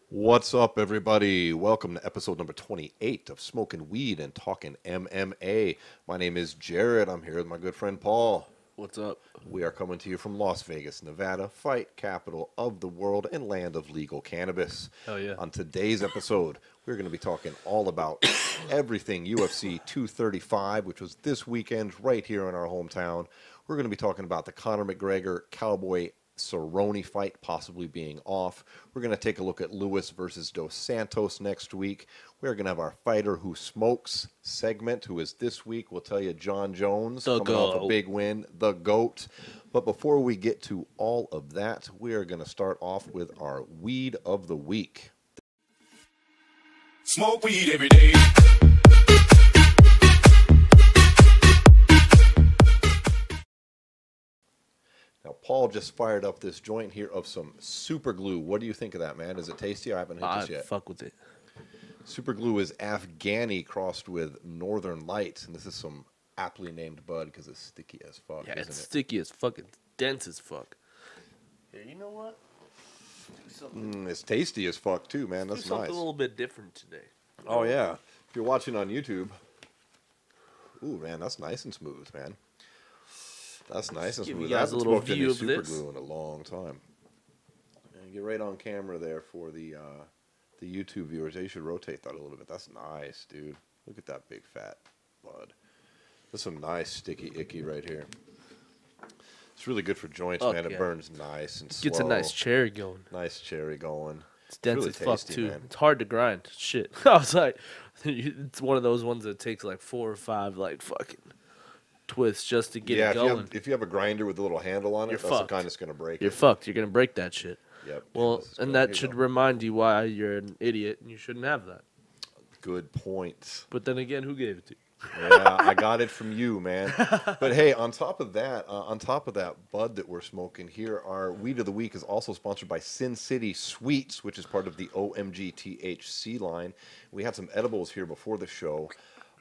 What's up, everybody? Welcome to episode number 28 of Smoking Weed and Talking MMA. My name is Jared. I'm here with my good friend Paul. What's up? We are coming to you from Las Vegas, Nevada, fight capital of the world and land of legal cannabis. Hell yeah. On today's episode, we're going to be talking all about everything UFC 235, which was this weekend right here in our hometown. We're going to be talking about the Conor McGregor Cowboy Cerrone fight possibly being off. We're going to take a look at Lewis versus Dos Santos next week. We're going to have our Fighter Who Smokes segment, who is this week. We'll tell you John Jones coming off a big win, the GOAT. But before we get to all of that, we are going to start off with our Weed of the Week. Smoke weed every day. Now, Paul just fired up this joint here of some super glue. What do you think of that, man? Is it tasty? I haven't hit this yet. Fuck with it. Super glue is Afghani crossed with Northern Lights, and this is some aptly named bud because it's sticky as fuck. Yeah, isn't it's it? sticky as fuck. It's dense as fuck. Yeah, you know what? It's tasty as fuck too, man. That's Do something nice. a little bit different today. Oh yeah, if you're watching on YouTube, ooh man, that's nice and smooth, man. That's nice and Give smooth. you I guys haven't a little smoked any view of super this. glue in a long time. And get right on camera there for the YouTube viewers. They should rotate that a little bit. That's nice, dude. Look at that big fat bud. That's some nice sticky icky right here. It's really good for joints, man. It burns nice and slow. Gets a nice cherry going. Nice cherry going. It's dense really as fuck tasty, too. man. It's hard to grind. Shit. I was like, it's one of those ones that takes like 4 or 5 like fucking twists just to get it going. If you have a grinder with a little handle on it, that's the fucked. kind that's going to break You're it. fucked. You're gonna break that shit. Yep. Well, and that should remind you why you're an idiot and you shouldn't have that. Good point. But then again, who gave it to you? Yeah, I got it from you, man. But hey, on top of that bud that we're smoking here, our Weed of the Week is also sponsored by Sin City Sweets, which is part of the OMG THC line. We had some edibles here before the show.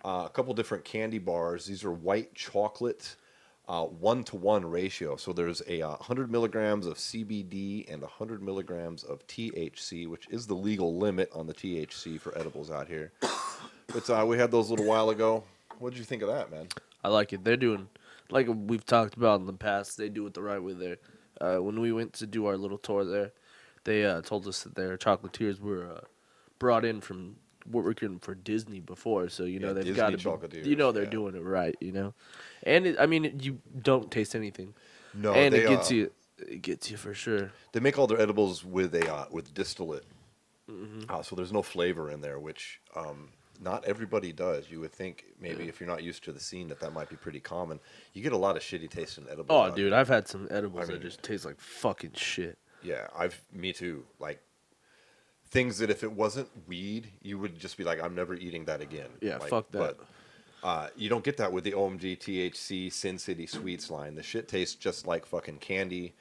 A couple different candy bars. These are white chocolate, 1-to-1 ratio. So there's a 100 milligrams of CBD and 100 milligrams of THC, which is the legal limit on the THC for edibles out here. But we had those a little while ago. What did you think of that, man? I like it. They're doing, like we've talked about in the past, they do it the right way there. When we went to do our little tour there, they told us that their chocolatiers were brought in from working for Disney before, so they've got to, they're doing it right, And you don't taste anything. No, and it gets you. It gets you for sure. They make all their edibles with with distillate, Mm-hmm. so there's no flavor in there, which not everybody does. You would think maybe if you're not used to the scene that might be pretty common. You get a lot of shitty tasting edibles. Oh, dude, I've had some edibles that just taste like fucking shit. Yeah, me too. Like things that if it wasn't weed, you would just be like, I'm never eating that again. Yeah, like, fuck that. But you don't get that with the OMG THC Sin City Sweets line. The shit tastes just like fucking candy.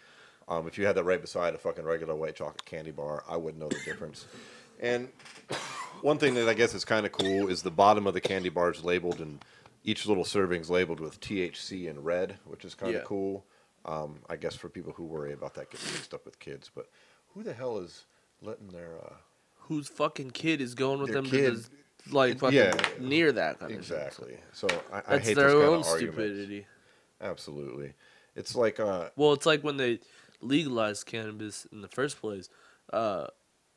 If you had that right beside a fucking regular white chocolate candy bar, I wouldn't know the difference. And one thing that I guess is kind of cool is the bottom of the candy bar is labeled, and each little serving's labeled with THC in red, which is kind of cool. I guess for people who worry about that getting mixed up with kids. But who the hell is letting their whose fucking kid is going with them kid, to fucking near that kind of shit. Exactly. So I That's hate their those kind own of arguments. stupidity. Absolutely. It's like well, it's like when they legalized cannabis in the first place.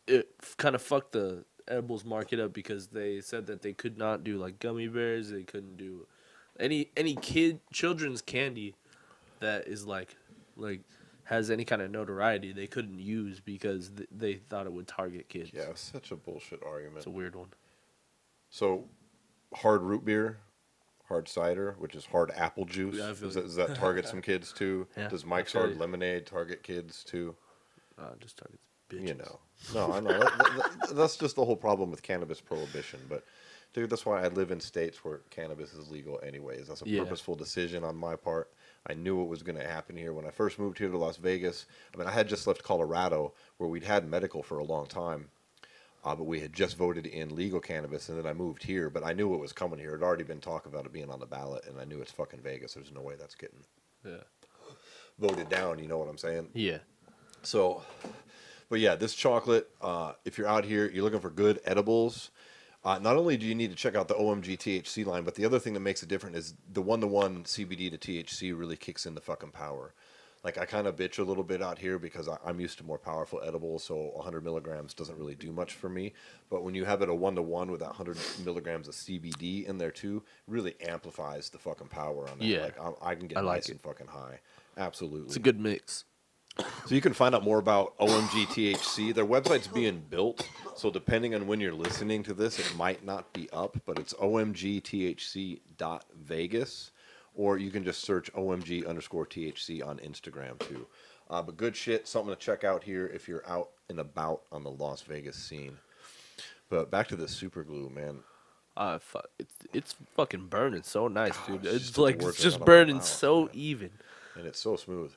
It kind of fucked the edibles market up because they said that they could not do like gummy bears. They couldn't do any children's candy that is like has any kind of notoriety. They couldn't use because they thought it would target kids. Yeah, such a bullshit argument. It's a weird one. So, hard root beer, hard cider, which is hard apple juice. Yeah, does that target some kids too? Yeah, Does Mike's Hard Lemonade target kids too? Just targets bitches. No, I know. That's just the whole problem with cannabis prohibition. But, dude, that's why I live in states where cannabis is legal anyways. That's a purposeful decision on my part. I knew what was going to happen here. When I first moved here to Las Vegas, I had just left Colorado, where we'd had medical for a long time. but we had just voted in legal cannabis, and then I moved here. But I knew it was coming here. It had already been talk about it being on the ballot, and I knew it's fucking Vegas. There's no way that's getting voted down. You know what I'm saying? Yeah. So, but yeah, this chocolate, if you're out here, you're looking for good edibles, not only do you need to check out the OMG THC line, but the other thing that makes it different is the 1-to-1 CBD to THC really kicks in the fucking power. Like, I kind of bitch a little bit out here because I'm used to more powerful edibles, so 100 milligrams doesn't really do much for me. But when you have it a 1-to-1 with that 100 milligrams of CBD in there too, really amplifies the fucking power on that. Yeah. Like, I can get nice and fucking high. Absolutely. It's a good mix. So you can find out more about OMG THC. Their website's being built, so depending on when you're listening to this, it might not be up, but it's omgthc.vegas, or you can just search OMG_THC on Instagram too. But good shit, something to check out here if you're out and about on the Las Vegas scene. But back to the super glue, man. It's fucking burning so nice, dude. It's it's just burning so even. And it's so smooth.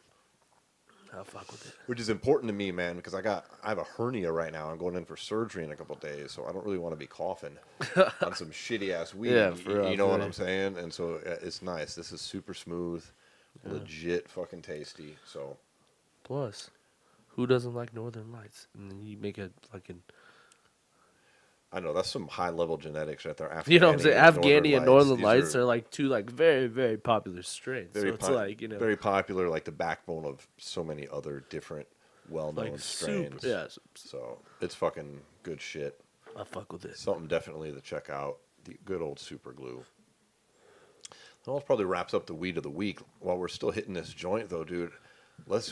I'll fuck with it. Which is important to me, man, because I have a hernia right now. I'm going in for surgery in a couple of days, so I don't really want to be coughing on some shitty ass weed. Yeah, you know what I'm saying? And so it's nice. This is super smooth, legit fucking tasty. So plus, who doesn't like Northern Lights? And then you make a fucking. I know that's some high level genetics right there. You know what I'm saying? Afghani and Northern Lights are like two like very, very popular strains. So it's like, you know, very popular, like the backbone of so many other different well-known like strains. Super, yeah. So it's fucking good shit. I fuck with it. Something definitely to check out. The good old super glue. That probably wraps up the weed of the week. While we're still hitting this joint, though, dude,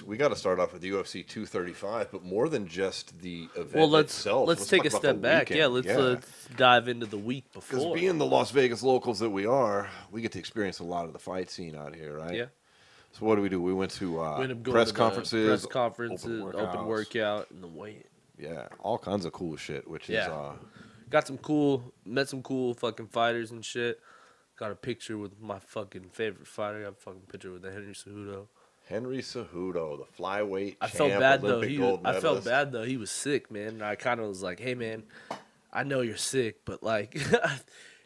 we got to start off with UFC 235, but more than just the event itself. Let's take a step back. Yeah, let's dive into the week before. Because being the Las Vegas locals that we are, we get to experience a lot of the fight scene out here, right? Yeah. So what do? We went to press conferences, open workout, and the weigh-in. Yeah, all kinds of cool shit, which is met some cool fucking fighters and shit. Got a picture with my fucking favorite fighter. Got a fucking picture with Henry Cejudo. Henry Cejudo, the flyweight I champ, felt bad Olympic gold medalist. I felt bad though. He was sick, man. And I kind of was like, "Hey, man, I know you're sick, but like,"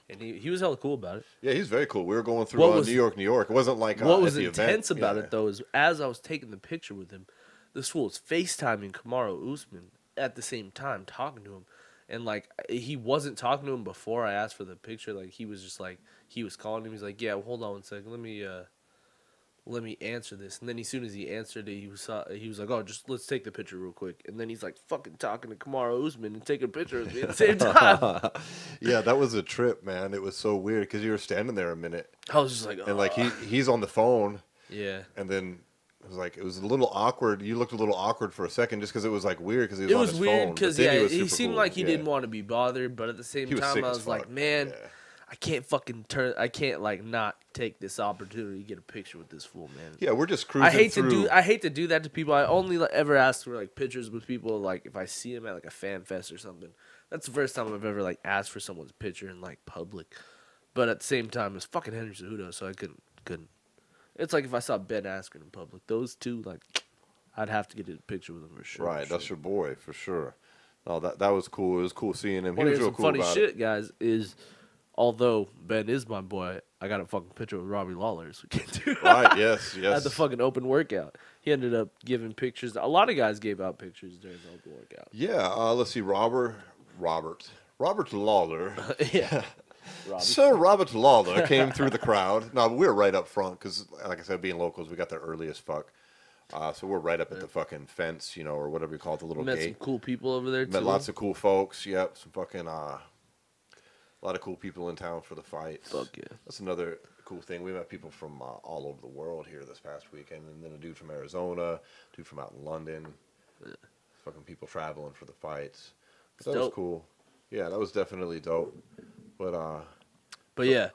and he was hella cool about it. Yeah, he's very cool. We were going through New York. It wasn't like what was at the intense event. about it though is as I was taking the picture with him, this fool was FaceTiming Kamaru Usman at the same time, talking to him, and like he wasn't talking to him before I asked for the picture. Like he was just like he was calling him. He's like, "Yeah, well, hold on one second. Let me answer this." And then as soon as he answered it, he was like, "Oh, just let's take the picture real quick." And then he's like fucking talking to Kamaru Usman and taking a picture with me at the same time. Yeah, that was a trip, man. It was so weird because you were standing there a minute. I was just like, and like he's on the phone. Yeah. And then it was a little awkward. You looked a little awkward for a second just because it was like weird because he was on his phone. It was weird because he seemed like he didn't want to be bothered, but at the same time I was like, man. Yeah. I can't I can't like not take this opportunity to get a picture with this fool, man. Yeah, we're just cruising I hate to do that to people. I only ever ask for like pictures with people like if I see them at like a fan fest or something. That's the first time I've ever like asked for someone's picture in like public. But at the same time, it's fucking Henry Cejudo, so I couldn't. It's like if I saw Ben Askren in public. Those two, like, I'd have to get a picture with him for sure. Right, that's your boy for sure. No, that was cool. It was cool seeing him. He was real real cool about it. Funny shit, guys, is. Although Ben is my boy, I got a fucking picture with Robbie Lawler. So we can do right, yes. At the fucking open workout. He ended up giving pictures. A lot of guys gave out pictures during the open workout. Yeah, let's see. Robert Lawler. Yeah. Sir Robert Lawler came through the crowd. No, we were right up front because, like I said, being locals, we got there early as fuck. So we're right up at the fucking fence, or whatever you call it, the little gate. Met some cool people over there, too. Met lots of cool folks. Yep, some fucking... a lot of cool people in town for the fights. Fuck yeah. That's another cool thing. We met people from all over the world here this past weekend. And then a dude from Arizona, a dude from out in London. Yeah. Fucking people traveling for the fights. That was cool. Yeah, that was definitely dope. But yeah,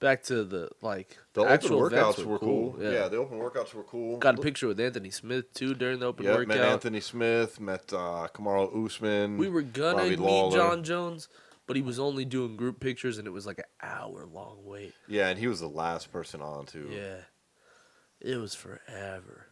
back to the actual open workouts were cool. Yeah, the open workouts were cool. Got a picture with Anthony Smith, too, during the open workout. Met Anthony Smith, met Kamaru Usman. We were going to meet John Jones. But he was only doing group pictures, and it was like an hour-long wait. Yeah, and he was the last person on, too. Yeah. It was forever.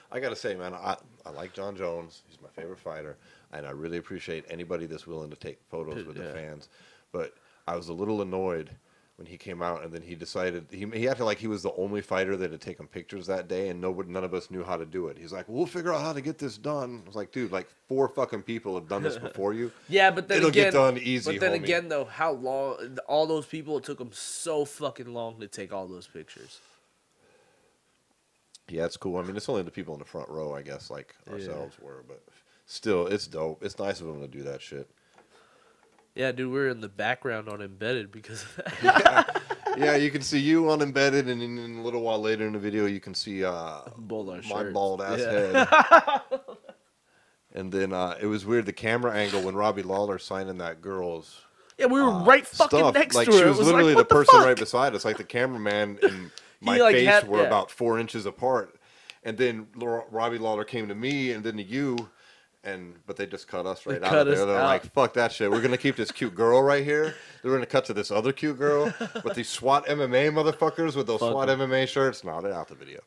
I got to say, man, I like John Jones. He's my favorite fighter. and I really appreciate anybody that's willing to take photos with the fans. But I was a little annoyed when he came out, and then he decided he acted like he was the only fighter that had taken pictures that day, and none of us knew how to do it. He's like, "We'll figure out how to get this done." I was like, "Dude, like 4 fucking people have done this before you." Yeah, but then it'll again, get done easy. But then homie. again, though, how long? All those people, it took them so fucking long to take all those pictures. Yeah, it's cool. I mean, it's only the people in the front row, I guess, like ourselves were, but still, it's dope. It's nice of them to do that shit. Yeah, dude, we're in the background on Embedded because of that. Yeah, you can see you on Embedded, and in a little while later in the video, you can see my bald ass head. And then it was weird, the camera angle when Robbie Lawler signing that girl's we were right fucking stuff. next like, to her. She was literally like, the person fuck? right beside us. Like the cameraman and my like, face were about 4 inches apart. And then Robbie Lawler came to me, and then to you. But they just cut us right out of there. They're like, fuck that shit. We're going to keep this cute girl right here. They're going to cut to this other cute girl with these SWAT MMA motherfuckers with those SWAT MMA shirts. No, they're out the video.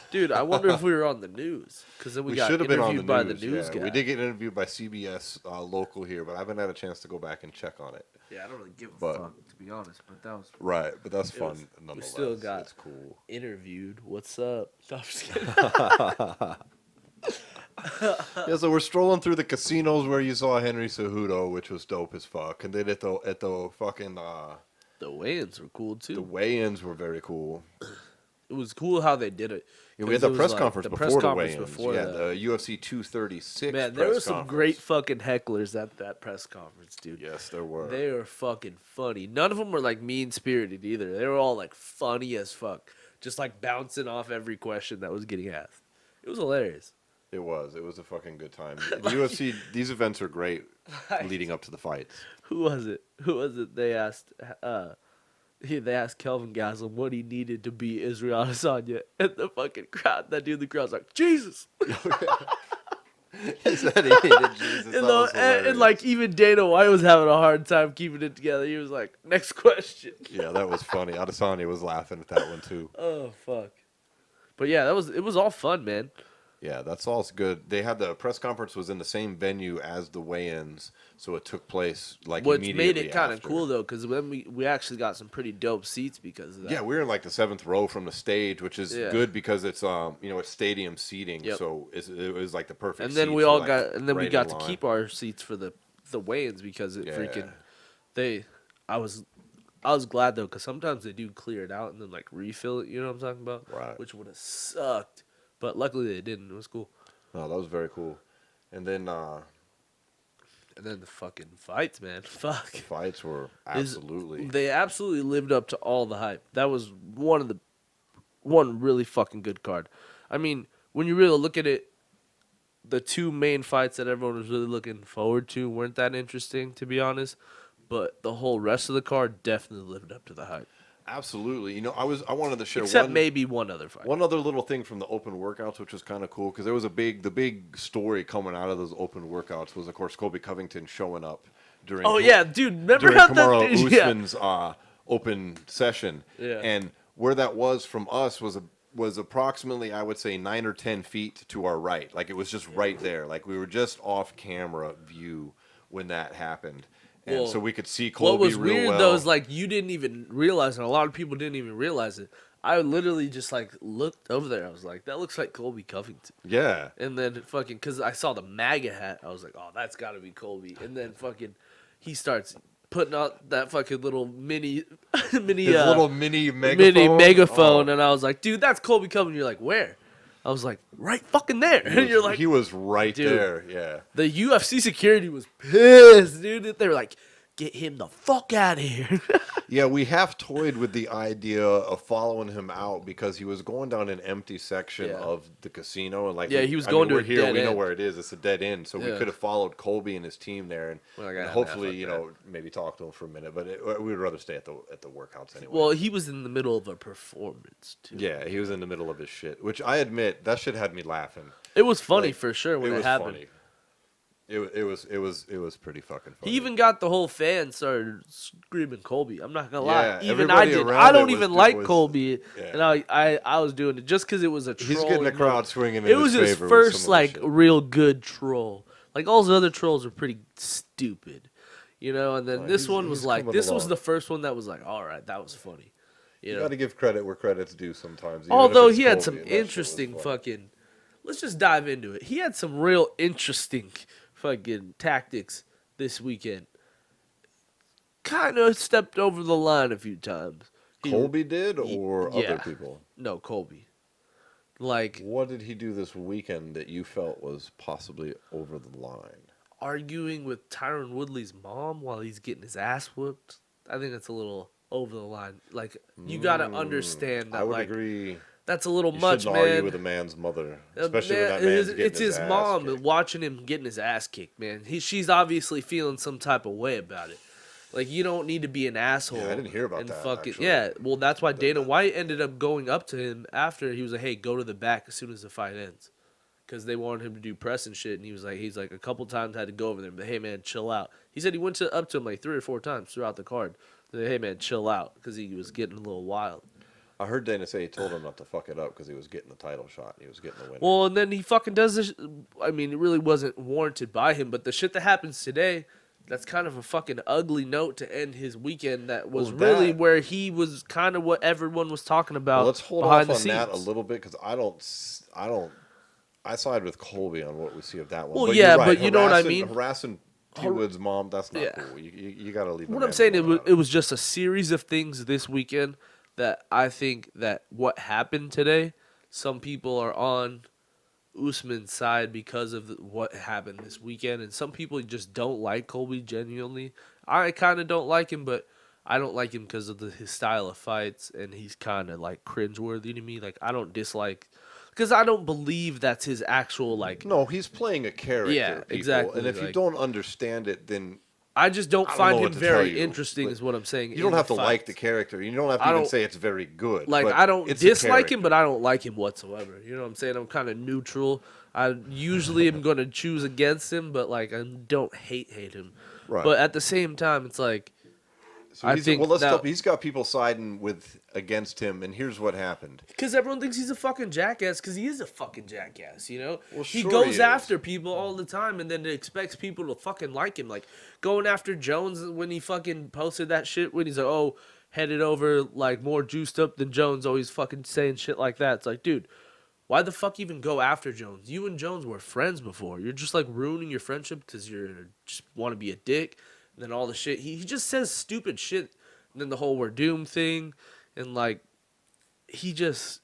Dude, I wonder if we were on the news. Because then we got interviewed by the news guy. We did get interviewed by CBS local here, but I haven't had a chance to go back and check on it. Yeah, I don't really give a fuck, to be honest. But that was right. But that's fun nonetheless. We still got it's cool. Interviewed. What's up? No, I'm just kidding. Yeah, so we're strolling through the casinos where you saw Henry Cejudo, which was dope as fuck, and then at the fucking the weigh-ins were cool too. The weigh-ins were very cool. It was cool how they did it. Yeah, we had the press conference before the weigh-ins. Yeah, the UFC 236. Man, there were some great fucking hecklers at that press conference, dude. Yes, there were. They were fucking funny. None of them were like mean-spirited either. They were all like funny as fuck, just like bouncing off every question that was getting asked. It was hilarious. It was a fucking good time. The UFC, these events are great leading up to the fights. Who was it? They asked Kelvin Gastelum what he needed to beat Israel Adesanya, and the fucking crowd, the crowd's like, Jesus. He said he needed Jesus. And like even Dana White was having a hard time keeping it together. He was like, next question. Yeah, that was funny. Adesanya was laughing at that one too. Oh fuck. But yeah, it was all fun, man. Yeah, that's all good. They had the press conference was in the same venue as the weigh-ins, so it took place like immediately after. Which made it kind of cool though, because then we actually got some pretty dope seats because of that. Yeah, we were in like the 7th row from the stage, which is good because it's it's stadium seating, so it was like the perfect. And then we all got, and then we got to keep our seats for the weigh-ins because it I was glad though, because sometimes they do clear it out and then like refill it. You know what I'm talking about? Right. Which would have sucked. But luckily they didn't. It was cool. No, that was very cool. And then the fucking fights, man. Fuck. The fights were absolutely. They absolutely lived up to all the hype. That was one really fucking good card. I mean, when you really look at it, the 2 main fights that everyone was really looking forward to weren't that interesting, to be honest. But the whole rest of the card definitely lived up to the hype. Absolutely. I wanted to share except maybe one other fight. One other little thing from the open workouts, which was kind of cool, because there was the big story coming out of those open workouts was, of course, Colby Covington showing up during. Oh yeah, dude! Remember how Kamaru Usman's open session, and where that was from us was approximately, I would say, 9 or 10 feet to our right. Like it was just right there. Like we were just off camera view when that happened. And so we could see Colby real well. What was weird, though, is like you didn't even realize, and a lot of people didn't even realize it. I literally just like looked over there. I was like, that looks like Colby Covington. Yeah. And then fucking, because I saw the MAGA hat, I was like, oh, that's got to be Colby. And then fucking, he starts putting out that fucking little mini megaphone. And I was like, dude, that's Colby Covington. You're like, where? I was like, right fucking there. And you're like, he was right there. Yeah. The UFC security was pissed, dude. They were like, get him the fuck out of here. Yeah, we half toyed with the idea of following him out because he was going down an empty section of the casino, and like he was going to a here. Dead we end. Know where it is. It's a dead end, so we could have followed Colby and his team there, and hopefully, maybe talk to him for a minute. But we would rather stay at the workouts anyway. Well, he was in the middle of a performance too. Yeah, he was in the middle of his shit, which I admit that shit had me laughing. It was funny for sure when it happened. Funny. It was pretty fucking funny. He even got the whole fan started screaming Colby. I'm not gonna lie. Even I did. I don't even like Colby, and I was doing it just because it was a troll. He's getting the crowd swinging in his favor. It was his first like real good troll. Like, all the other trolls are pretty stupid, you know? And then this one was he's like, coming this was along. the first one that was like, all right, that was funny. You know? got to give credit where credit's due sometimes. Although he had some interesting fucking... Let's just dive into it. He had some real interesting fucking tactics this weekend. Kind of stepped over the line a few times. Colby did, or other people? No, Colby. Like, what did he do this weekend that you felt was possibly over the line? Arguing with Tyron Woodley's mom while he's getting his ass whooped. I think that's a little over the line. Like, you got to understand that. I would agree. That's a little you much, man. Argue with a man's mother, especially when that man's getting it's his mom kicked. watching him getting his ass kicked, man. She's obviously feeling some type of way about it. Like, you don't need to be an asshole. Yeah, I didn't hear about that. Actually. Yeah, well, that's why Dana White ended up going up to him after. He was like, "Hey, go to the back as soon as the fight ends," because they wanted him to do press and shit. And he's like, a couple times had to go over there, but hey, man, chill out. He said he went up to him like 3 or 4 times throughout the card. Said, hey, man, chill out, because he was getting a little wild. I heard Dana say he told him not to fuck it up because he was getting the title shot and he was getting the win. Well, and then he fucking does this. I mean, it really wasn't warranted by him, but the shit that happens today, that's kind of a fucking ugly note to end his weekend. That was really where he was kind of what everyone was talking about. Well, let's hold off on that a little bit because I side with Colby on what we see of that one. Well, but yeah, you're right. but you know what I mean? Harassing T. Wood's mom, that's not cool. You got to leave What I'm saying, it was just a series of things this weekend that I think that what happened today, some people are on Usman's side because of what happened this weekend, and some people just don't like Colby genuinely. I kind of don't like him, but I don't like him because of his style of fights, and he's kind of like cringeworthy to me. Like, I don't dislike, because I don't believe that's his actual like. No, he's playing a character. Yeah, people. exactly. And if you don't understand it, then I just don't find him very interesting, is what I'm saying. You don't have to like the character. You don't have to even say it's very good. Like, I don't dislike him, but I don't like him whatsoever. You know what I'm saying? I'm kind of neutral. I usually am going to choose against him, but like, I don't hate him. Right. But at the same time, it's like, so he's got people siding against him, and here's what happened. Because everyone thinks he's a fucking jackass, because he is a fucking jackass, you know? Well, he goes after people all the time, and then expects people to fucking like him. Like, going after Jones when he fucking posted that shit, when he's like, oh, headed over, like, more juiced up than Jones, always fucking saying shit like that. It's like, dude, why the fuck even go after Jones? You and Jones were friends before. You're just, like, ruining your friendship because you just want to be a dick. And then all the shit. He just says stupid shit. And then the whole we're doomed thing. And, like, he just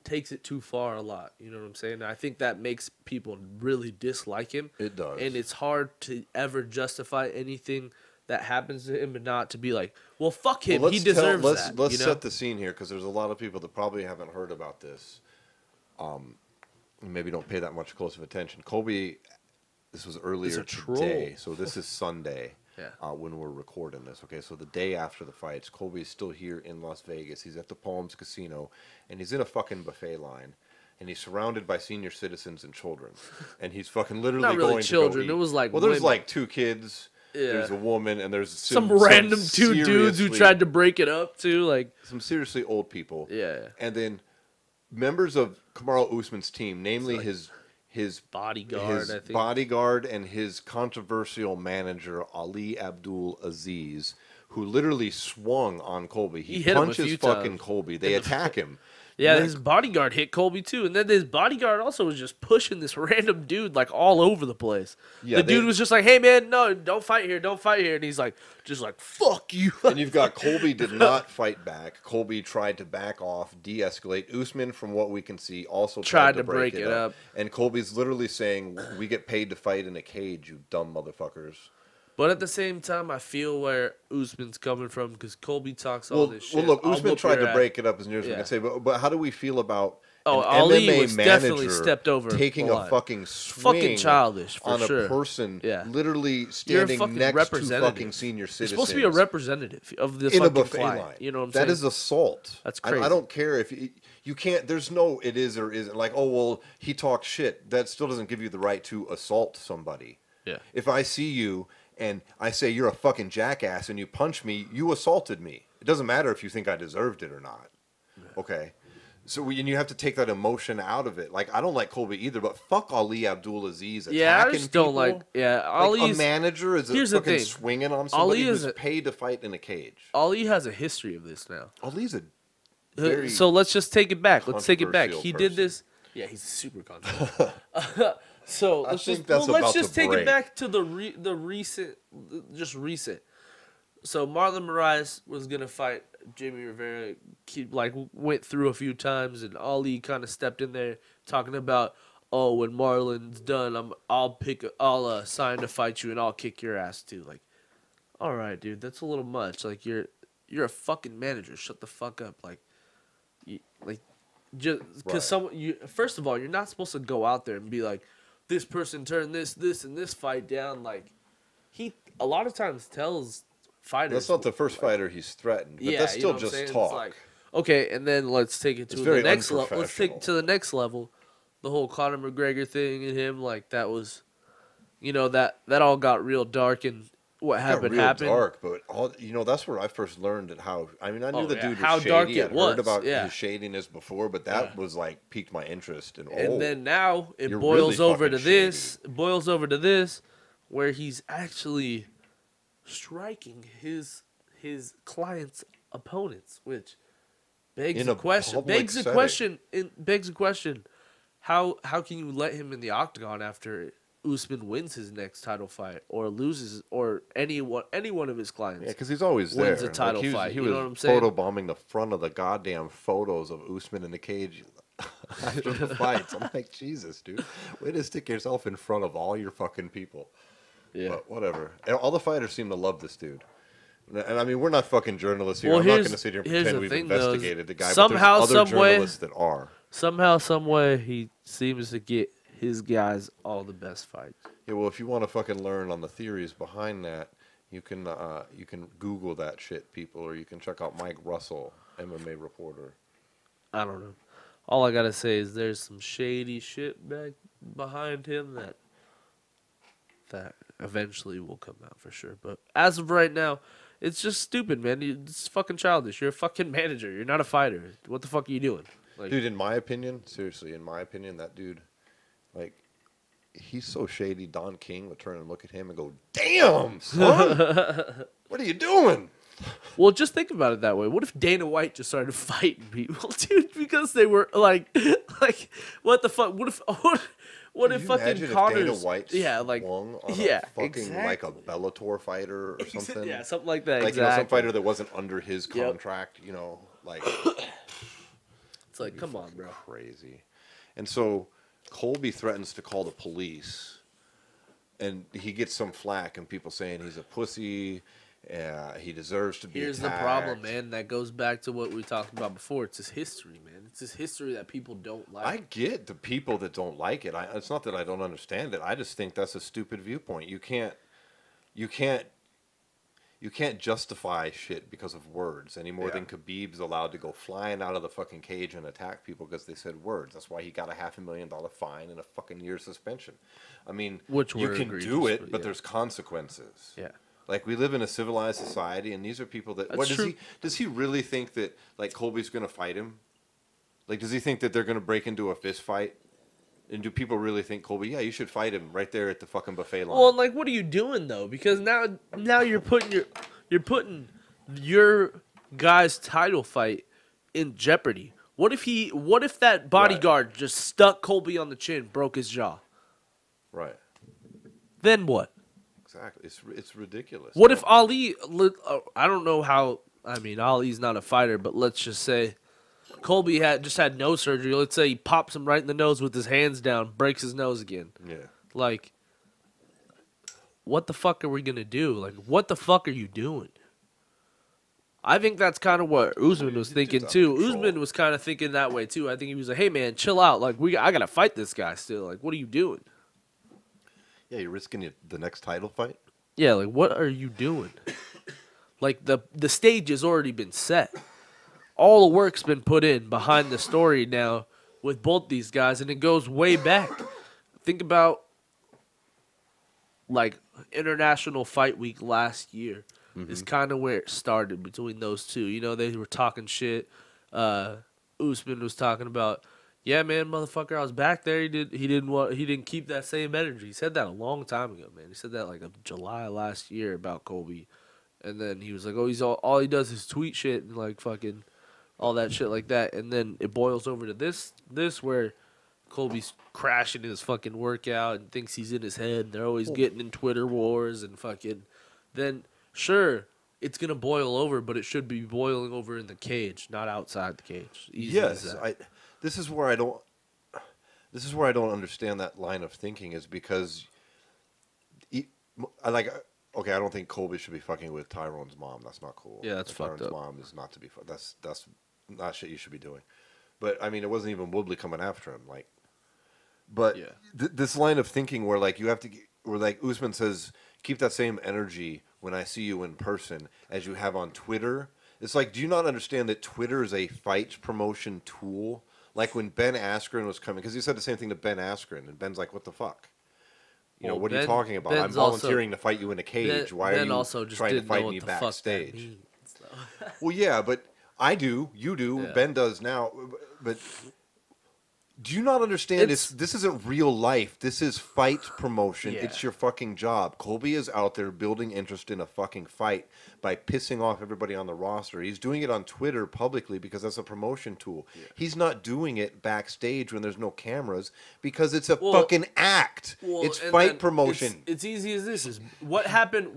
takes it too far a lot. You know what I'm saying? And I think that makes people really dislike him. It does. And it's hard to ever justify anything that happens to him and not to be like, well, fuck him. He deserves that. Let's set the scene here because there's a lot of people that probably haven't heard about this. Maybe don't pay that much close of attention. Colby, this was earlier today. So this is Sunday. Yeah. When we're recording this, okay? So the day after the fights, Colby's still here in Las Vegas. He's at the Palms Casino, and he's in a fucking buffet line, and he's surrounded by senior citizens and children, and he's fucking literally Not really going children. to go eat. It was like there's like 2 kids. Yeah. There's a woman, and there's some random 2 dudes who tried to break it up too, like some seriously old people. Yeah. And then members of Kamaru Usman's team, namely his bodyguard, I think. Bodyguard and his controversial manager, Ali Abdelaziz, who literally swung on Colby. He punches fucking Colby. They attack him. Yeah, his bodyguard hit Colby too. And then his bodyguard also was just pushing this random dude like all over the place. Yeah, the dude was just like, hey man, no, don't fight here, don't fight here. And he's like, just like, fuck you. And you've got Colby did not fight back. Colby tried to back off, de-escalate. Usman, from what we can see, also tried to break it up. And Colby's literally saying, we get paid to fight in a cage, you dumb motherfuckers. But at the same time, I feel where Usman's coming from because Colby talks all this shit. Well, look, Usman tried to break it up as near as we can say, but how do we feel about Ali MMA was definitely stepped over taking a fucking swing fucking childish on a person literally standing next to fucking senior citizens? You're supposed to be a representative of the in fucking a buffet client. line. You know what I'm saying? That is assault. That's crazy. I don't care if you can't. There's no it is or isn't. Like, oh well, he talks shit. That still doesn't give you the right to assault somebody. Yeah. If I see you and I say you're a fucking jackass and you punch me, you assaulted me. It doesn't matter if you think I deserved it or not. Yeah. Okay. and you have to take that emotion out of it. Like, I don't like Colby either, but fuck Ali Abdelaziz attacking Yeah, I just don't people. like. Yeah, Like, Ali's a manager is here's the fucking thing. swinging on somebody Ali who's paid to fight in a cage. Ali has a history of this now. Ali's a very So let's just take it back. Let's take it back. He did person. this. Yeah, he's super controversial. So let's think just that's let's about just to take break. it back to the recent. So Marlon Moraes was gonna fight Jimmy Rivera. He went through a few times, and Ali kind of stepped in there talking about, oh, when Marlon's done, I'll sign to fight you, and I'll kick your ass too. Like, all right, dude, that's a little much. Like, you're a fucking manager. Shut the fuck up. Just because first of all, you're not supposed to go out there and be like, this person turned this, and this fight down. Like, he a lot of times tells fighters. That's not the first fighter he's threatened, but that's still just talk. It's like, okay, and then let's take it to the next level. Let's take it to the next level. The whole Conor McGregor thing and him, like, that was, that all got real dark, and what happened happened. Dark, but that's where I first learned how. I mean, I knew the dude was how shady. dark it I'd was. heard about Yeah. his shadiness before, but that was like piqued my interest. And then now it you're boils really over to fucking this. It boils over to this, where he's actually striking his client's opponents, which begs In a a question. public Begs a setting. question. It begs a question. How can you let him in the octagon after Usman wins his next title fight or loses, or any one of his clients? Yeah, because he's always there. Wins a title fight, He you was know what I'm saying? photobombing the front of the goddamn photos of Usman in the cage after the fights. I'm like, Jesus, dude, way to stick yourself in front of all your fucking people. Yeah. But whatever. And all the fighters seem to love this dude. And I mean, we're not fucking journalists here. Well, I'm not here's- going to sit here and here's pretend the we've thing, though, is investigated the guy. somehow, but there's other some way- journalists that are. Somehow, some way, he seems to get his guys all the best fights. Yeah, well, if you want to fucking learn on the theories behind that, you can Google that shit, people, or you can check out Mike Russell, MMA reporter. I don't know. All I gotta say is there's some shady shit back behind him that eventually will come out for sure. But as of right now, it's just stupid, man. It's fucking childish. You're a fucking manager. You're not a fighter. What the fuck are you doing? Like, Dude, in my opinion, seriously, that dude, like, he's so shady. Don King would turn and look at him and go, "Damn, son, what are you doing?" well, just think about it that way. What if Dana White just started fighting people, dude, because they were like, what the fuck? What if fucking imagine Connor's, if Dana White swung on a fucking like a Bellator fighter or something? Yeah, something like that. Like, exactly. some fighter that wasn't under his contract, like. It's like, come on, bro. Crazy. And so Colby threatens to call the police, and he gets some flack, and people saying he's a pussy. He deserves to be Here's attacked. the problem, man. That goes back to what we talked about before. It's his history, man. It's his history that people don't like. I get the people that don't like it. It's not that I don't understand it. I just think that's a stupid viewpoint. You can't justify shit because of words any more than Khabib's allowed to go flying out of the fucking cage and attack people because they said words. That's why he got a $500,000 fine and a fucking year suspension. I mean, Which you were can egregious, do it, but but there's consequences. Yeah. Like, we live in a civilized society, and these are people that. That's true. Does he really think that, like, Colby's going to fight him? Like, does he think that they're going to break into a fist fight? And do people really think, Colby, yeah, you should fight him right there at the fucking buffet line? Well, like, what are you doing though? Because now you're putting your guy's title fight in jeopardy. What if that bodyguard just stuck Colby on the chin, broke his jaw? Right. Then what? Exactly. It's ridiculous. What if Ali? I don't know how. I mean, Ali's not a fighter, but let's just say Colby just had nose surgery. Let's say he pops him right in the nose with his hands down, breaks his nose again. Yeah. Like, what the fuck are we gonna do? Like, what the fuck are you doing? I think that's kind of what Usman was thinking too. Usman was kind of thinking that way too. I think he was like, "Hey man, chill out. Like, I gotta fight this guy still. Like, what are you doing?" Yeah, you're risking the next title fight? Yeah, like, what are you doing? Like, the stage has already been set. All the work's been put in behind the story now with both these guys, and it goes way back. Think about, like, International Fight Week last year is kind of where it started between those two. You know, they were talking shit. Usman was talking about, yeah, man, motherfucker, I was back there. He didn't keep that same energy. He said that a long time ago, man. He said that like July last year about Colby, and then he was like, oh, he's all he does is tweet shit and like fucking all that shit like that, and then it boils over to this where Colby's crashing his fucking workout and thinks he's in his head. And they're always getting in Twitter wars and fucking. Then sure, it's gonna boil over, but it should be boiling over in the cage, not outside the cage. Easy as that. This is where I don't understand that line of thinking, is because I don't think Colby should be fucking with Tyrone's mom. That's not cool. Yeah, that's fucked up. Tyrone's mom is not to be. That's not shit you should be doing. But I mean, it wasn't even Woodley coming after him. Like, but yeah. This line of thinking where like you have to, where like Usman says, keep that same energy when I see you in person as you have on Twitter. It's like, do you not understand that Twitter is a fight promotion tool? Like when Ben Askren was coming, because he said the same thing to Ben Askren, and Ben's like, "What the fuck? What are you talking about? Ben's I'm volunteering to fight you in a cage. Why are you also just trying to fight me backstage?" Well, yeah, but I do. You do. Yeah. Ben does now. But do you not understand? This isn't real life. This is fight promotion. Yeah. It's your fucking job. Colby is out there building interest in a fucking fight by pissing off everybody on the roster. He's doing it on Twitter publicly because that's a promotion tool. Yeah. He's not doing it backstage when there's no cameras because it's a fucking act. It's fight promotion. It's easy as this. Is what happened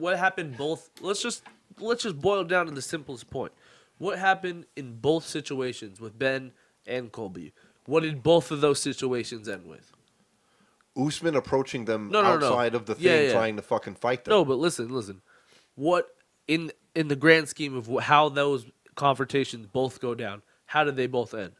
both. Let's just boil it down to the simplest point. What happened in both situations with Ben and Colby? What did both of those situations end with? Usman approaching them outside of the thing, trying to fucking fight them. No, but listen. What in the grand scheme of how those confrontations both go down? How did they both end?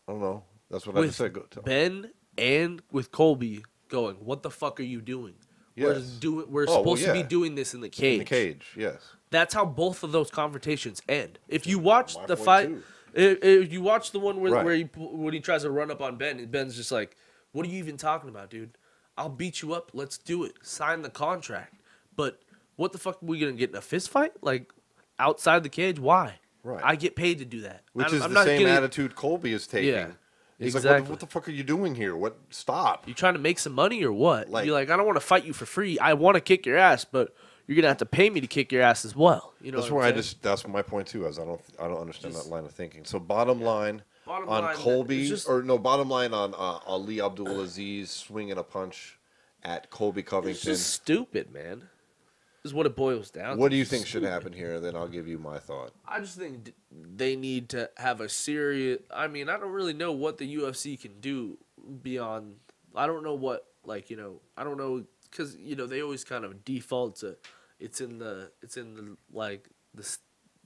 I don't know. That's what I just said. Ben and with Colby going, what the fuck are you doing? Yes. We're supposed to be doing this in the cage. In the cage, yes. That's how both of those confrontations end. If you watch the fight. If you watch the one where he tries to run up on Ben, and Ben's just like, what are you even talking about, dude? I'll beat you up. Let's do it. Sign the contract. But what the fuck are we going to get in a fist fight? Like, outside the cage? Why? Right. I get paid to do that. Which is the same attitude Colby is taking. Yeah, He's exactly. like, what the fuck are you doing here? Stop. You trying to make some money or what? You're like, I don't want to fight you for free. I want to kick your ass, but you're gonna have to pay me to kick your ass as well. You know. That's my point too. Is I don't understand that line of thinking. So bottom line on Colby, bottom line on Ali Abdelaziz swinging a punch at Colby Covington. It's just stupid, man. Is what it boils down to. What do you think should happen here? Then I'll give you my thought. I just think they need to have a serious. I mean, I don't really know what the UFC can do beyond. I don't know what I don't know because they always kind of default to. It's in the like the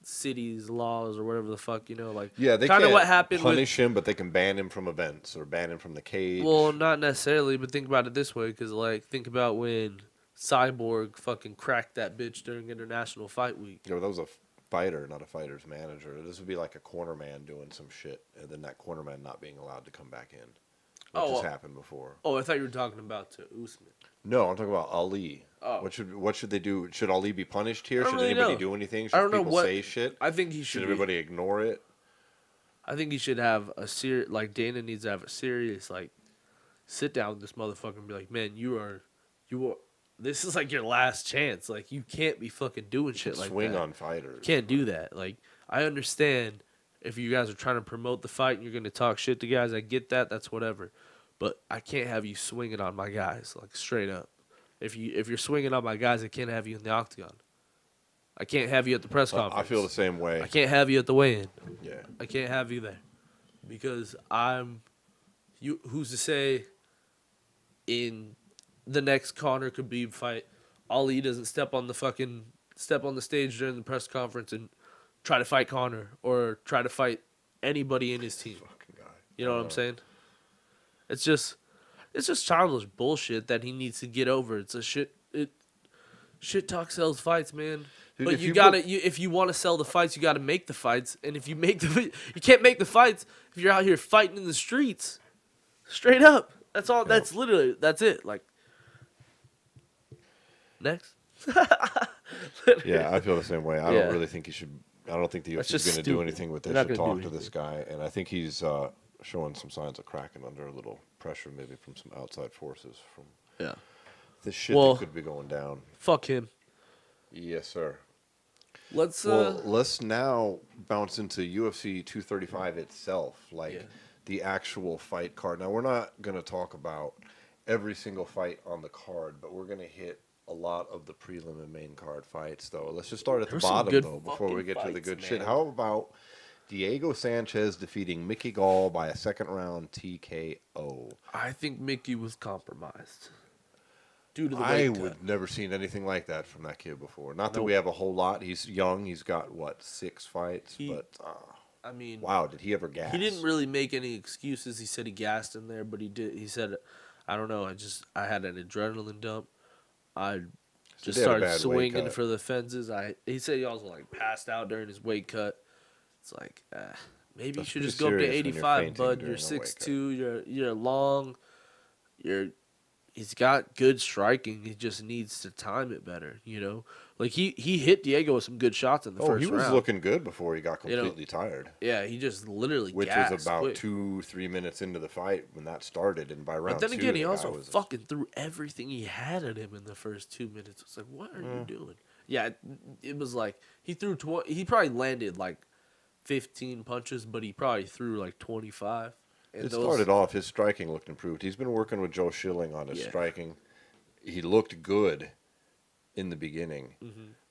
city's laws or whatever the fuck they kind can't of what happened punish him, but they can ban him from events or ban him from the cage. Well, not necessarily, but think about it this way, because think about when Cyborg fucking cracked that bitch during International Fight Week. Yeah, that was a fighter, not a fighter's manager. This would be like a corner man doing some shit, and then that corner man not being allowed to come back in, which has happened before. Oh, I thought you were talking about to Usman. No, I'm talking about Ali. Oh. What should they do? Should Ali be punished here? Should anybody do anything? Should I don't know people say shit? I think he should. Should everybody ignore it? I think he should have a serious. Dana needs to have a serious sit down with this motherfucker and be like, man, you are. This is your last chance. You can't be fucking doing shit like that. Swing on fighters. You can't do that. I understand if you guys are trying to promote the fight and you're going to talk shit to guys. I get that. That's whatever. But I can't have you swinging on my guys, straight up. If you're swinging on my guys, I can't have you in the octagon. I can't have you at the press conference. I feel the same way. I can't have you at the weigh-in. Yeah. I can't have you there. Because who's to say in the next Conor Khabib fight, Ali doesn't step on the stage during the press conference and try to fight Conor or try to fight anybody in his team. Fucking guy. You know what I'm saying? It's just childish bullshit that he needs to get over. It's a shit talk sells fights, man. Dude, but if you want to sell the fights, you got to make the fights. And if you you can't make the fights if you're out here fighting in the streets. Straight up. That's all. That's literally it. Next. Yeah, I feel the same way. I don't really think he should I don't think the That's UFC is just going to do stupid. anything with They're this not or gonna talk do to this guy. And I think he's showing some signs of cracking under a little pressure, maybe from some outside forces, from Yeah. this shit Well, that could be going down. Fuck him. Yes, sir. Let's let's now bounce into UFC 235 itself, like the actual fight card. Now, we're not going to talk about every single fight on the card, but we're going to hit a lot of the prelim and main card fights, though. Let's just start at the bottom, though, before we get to the good shit. How about Diego Sanchez defeating Mickey Gall by a second-round TKO? I think Mickey was compromised. Due to the I weight would cut. never seen anything like that from that kid before. Not that we have a whole lot. He's young. He's got, what, 6 fights? But, I mean, wow, did he ever gas? He didn't really make any excuses. He said he gassed in there, but he did. He said, I don't know. I had an adrenaline dump. I just started swinging for the fences. He said he also like passed out during his weight cut. It's like, maybe you should just go up to 85, bud. You're 6'2". You're long. He's got good striking. He just needs to time it better, you know? Like, he hit Diego with some good shots in the first round. Oh, he was looking good before he got completely tired. Yeah, he just literally Which was about 2-3 minutes into the fight when that started, and by round 2... But then again, he also fucking threw everything he had at him in the first 2 minutes. It's like, what are you doing? Yeah, it was like, he probably landed like 15 punches, but he probably threw like 25. It started off, his striking looked improved. He's been working with Joe Schilling on his striking. He looked good in the beginning,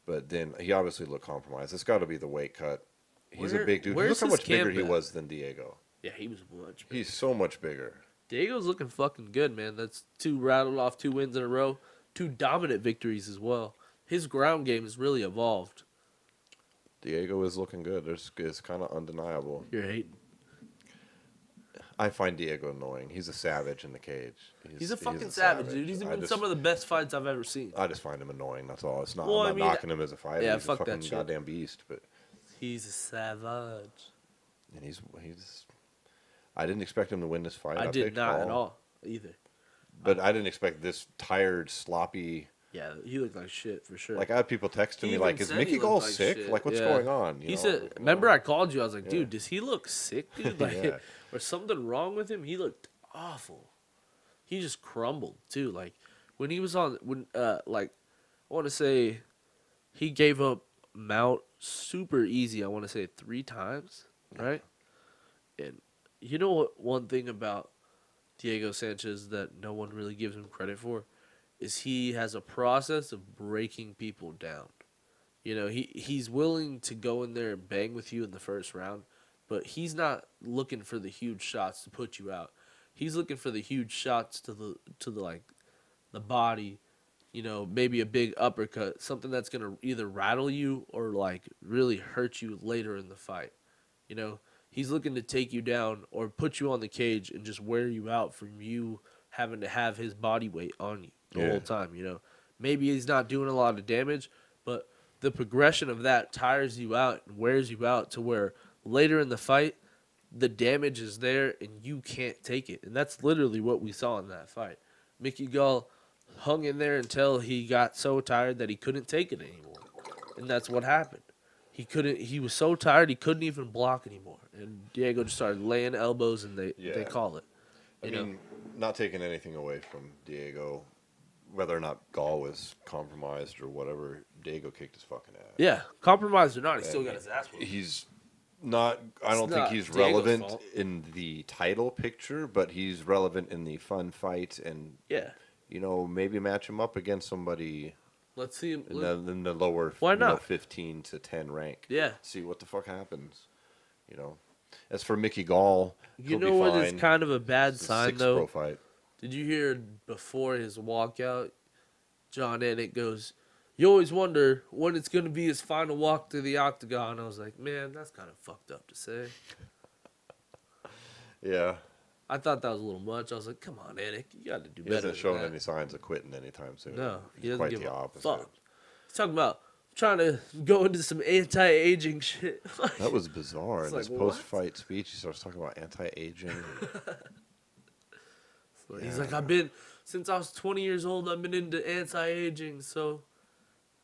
but then he obviously looked compromised. It's got to be the weight cut. He's a big dude. Look how much bigger he was than Diego. Yeah, he was much bigger. He's so much bigger. Diego's looking fucking good, man. That's rattled off 2 wins in a row. 2 dominant victories as well. His ground game has really evolved. Diego is looking good. It's kind of undeniable. You're hating. I find Diego annoying. He's a savage in the cage. He's a fucking savage, dude. He's in some of the best fights I've ever seen. I just find him annoying. That's all. It's not. I'm not knocking him as a fighter. Yeah, he's fuck a fucking that shit. goddamn beast. But he's a savage. And he's. I didn't expect him to win this fight. I did not at all either. But I didn't expect this tired, sloppy. Yeah, he looked like shit for sure. Like, I had people texting me like, "Is Mickey Gall sick? Shit. Like, what's going on?" He said, "Remember I called you? I was like, dude, does he look sick, dude? Like, or something wrong with him? He looked awful. He just crumbled too. Like when he was on, like I want to say, he gave up mount super easy. I want to say 3 times, right? And you know what? One thing about Diego Sanchez that no one really gives him credit for is he has a process of breaking people down. You know, he's willing to go in there and bang with you in the first round, but he's not looking for the huge shots to put you out. He's looking for the huge shots to the body, you know, maybe a big uppercut, something that's gonna either rattle you or like really hurt you later in the fight. You know, he's looking to take you down or put you on the cage and just wear you out from you having to have his body weight on you the whole time, you know. Maybe he's not doing a lot of damage, but the progression of that tires you out and wears you out to where later in the fight, the damage is there and you can't take it. And that's literally what we saw in that fight. Mickey Gall hung in there until he got so tired that he couldn't take it anymore. And that's what happened. He was so tired he couldn't even block anymore. And Diego just started laying elbows and they call it. I mean, not taking anything away from Diego, whether or not Gall was compromised or whatever, Diego kicked his fucking ass. Yeah, compromised or not, he still got his ass whooped. He's not. I don't think he's relevant in the title picture, but he's relevant in the fun fight and you know, maybe match him up against somebody. Let's see him in the lower. Why not? 15 to 10 rank. Yeah. See what the fuck happens. You know. As for Mickey Gall, you know what is kind of a bad sign though? Pro fight. Did you hear before his walkout, John Anik goes, "You always wonder when it's going to be his final walk to the octagon." I was like, man, that's kind of fucked up to say. Yeah. I thought that was a little much. I was like, come on, Anik, you got to do better. He hasn't shown any signs of quitting anytime soon. No, he doesn't quite give the a opposite. fuck. He's talking about trying to go into some anti-aging shit. That was bizarre. In like, his post-fight speech, he starts talking about anti-aging. He's like, since I was 20 years old, I've been into anti-aging, so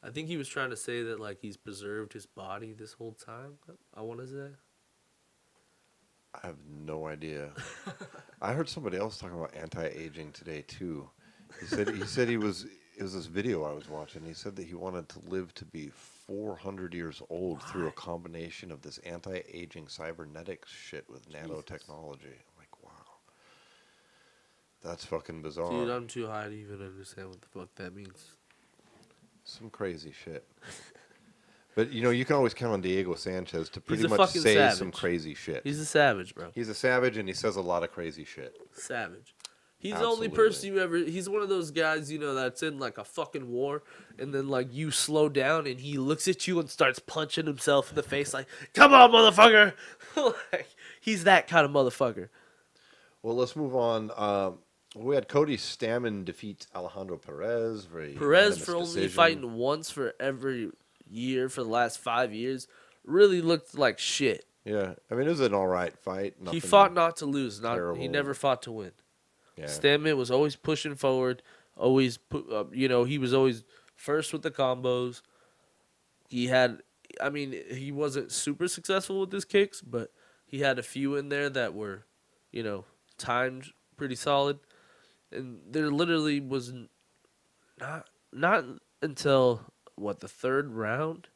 I think he was trying to say that like he's preserved his body this whole time. I want to say. I have no idea. I heard somebody else talking about anti-aging today too. He said he was. It was this video I was watching. He said that he wanted to live to be 400 years old through a combination of this anti-aging cybernetics shit with nanotechnology. I'm like, wow, that's fucking bizarre. Dude, I'm too high to even understand what the fuck that means. Some crazy shit. But, you know, you can always count on Diego Sanchez to pretty He's a much fucking say savage. some crazy shit. He's a savage, bro. He's a savage, and he says a lot of crazy shit. Savage. He's Absolutely. the only person you ever... He's one of those guys, you know, that's in, like, a fucking war, and then, like, you slow down, and he looks at you and starts punching himself in the face, like, come on, motherfucker! Like, he's that kind of motherfucker. Well, let's move on. We had Cody Stamann defeat Alejandro Perez. Perez, for only fighting once for every year for the last 5 years, really looked like shit. Yeah, I mean, it was an all right fight. He fought not to lose. Terrible. He never fought to win. Yeah. Stamann was always pushing forward, always you know, he was always first with the combos. He had, I mean, he wasn't super successful with his kicks, but he had a few in there that were, you know, timed pretty solid. And there literally was not until what, the third round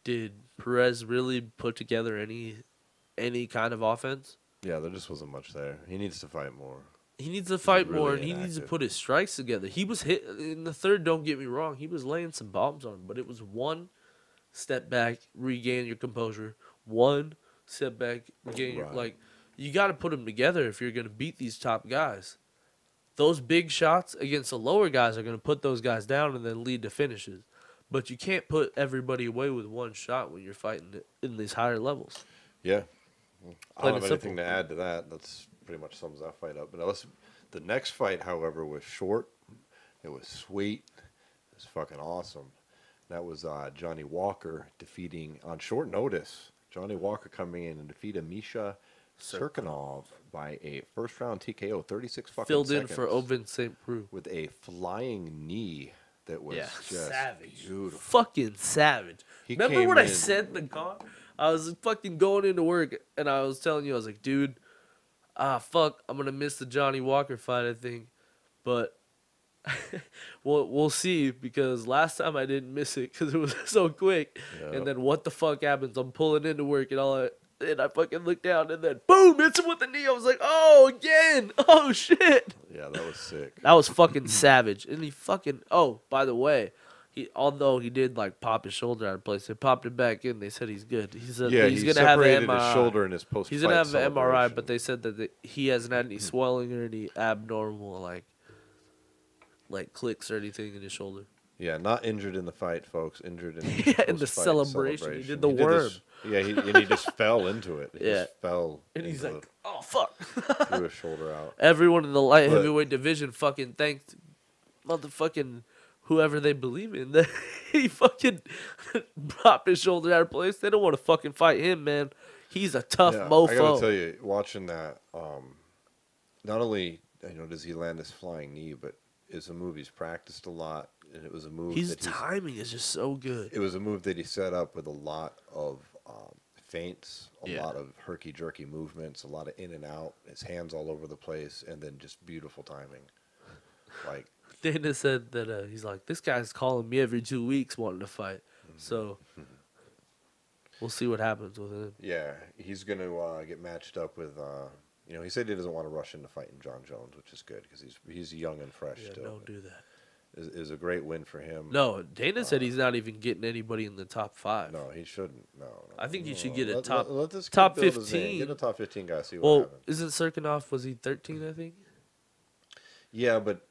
did Perez really put together any kind of offense. Yeah, there just wasn't much there. He needs to fight more. He needs to fight really more, and he needs to put his strikes together. He was hit in the third, don't get me wrong. He was laying some bombs on him, but it was one step back, regain your composure. One step back, regain your... Like, you got to put them together if you're going to beat these top guys. Those big shots against the lower guys are going to put those guys down and then lead to finishes. But you can't put everybody away with one shot when you're fighting in these higher levels. Yeah. I don't have Plain and anything to add to that. That's pretty much sums that fight up. But the next fight, however, was short. It was sweet. It was fucking awesome. That was Johnny Walker defeating, on short notice, Johnny Walker coming in and defeated Misha Serkinov by a first-round TKO, 36 fucking Filled seconds. in for Oven St. Preux. With a flying knee that was just savage. beautiful. Fucking savage. Remember when I said in the car? I was fucking going into work, and I was telling you, I was like, dude, fuck, I'm going to miss the Johnny Walker fight, I think. But we'll see, because last time I didn't miss it because it was so quick. Yep. And then what the fuck happens? I'm pulling into work, and I fucking looked down, and then boom, hits him with the knee. I was like, oh, again. Oh, shit. Yeah, that was sick. That was fucking savage. And he fucking, oh, by the way, although he did like pop his shoulder out of place, they popped it back in. They said he's good. He said he's gonna have an MRI. His shoulder in his post. He's gonna have an MRI, but they said that he hasn't had any swelling or any abnormal like clicks or anything in his shoulder. Yeah, not injured in the fight, folks. Injured in in the celebration. He did the worm. He just fell into it. He just fell. And he's like, oh fuck. Threw his shoulder out. Everyone in the light heavyweight division fucking thanked motherfucking whoever they believe in, that he fucking popped his shoulder out of place. They don't want to fucking fight him, man. He's a tough mofo. I gotta tell you, watching that, not only does he land this flying knee, but it's a move he's practiced a lot, and it was a move. His timing is just so good. It was a move that he set up with a lot of feints, a lot of herky-jerky movements, a lot of in and out, his hands all over the place, and then just beautiful timing. Like, Dana said that he's like, this guy's calling me every 2 weeks wanting to fight. So we'll see what happens with him. Yeah, he's going to get matched up with, he said he doesn't want to rush into fighting John Jones, which is good because he's young and fresh still. Don't do that. It was a great win for him. No, Dana said he's not even getting anybody in the top 5. No, he shouldn't. No. I think you should get a top 15. Get a top 15 guy, see what happens. Isn't Serkinov, was he 13, I think? Yeah, but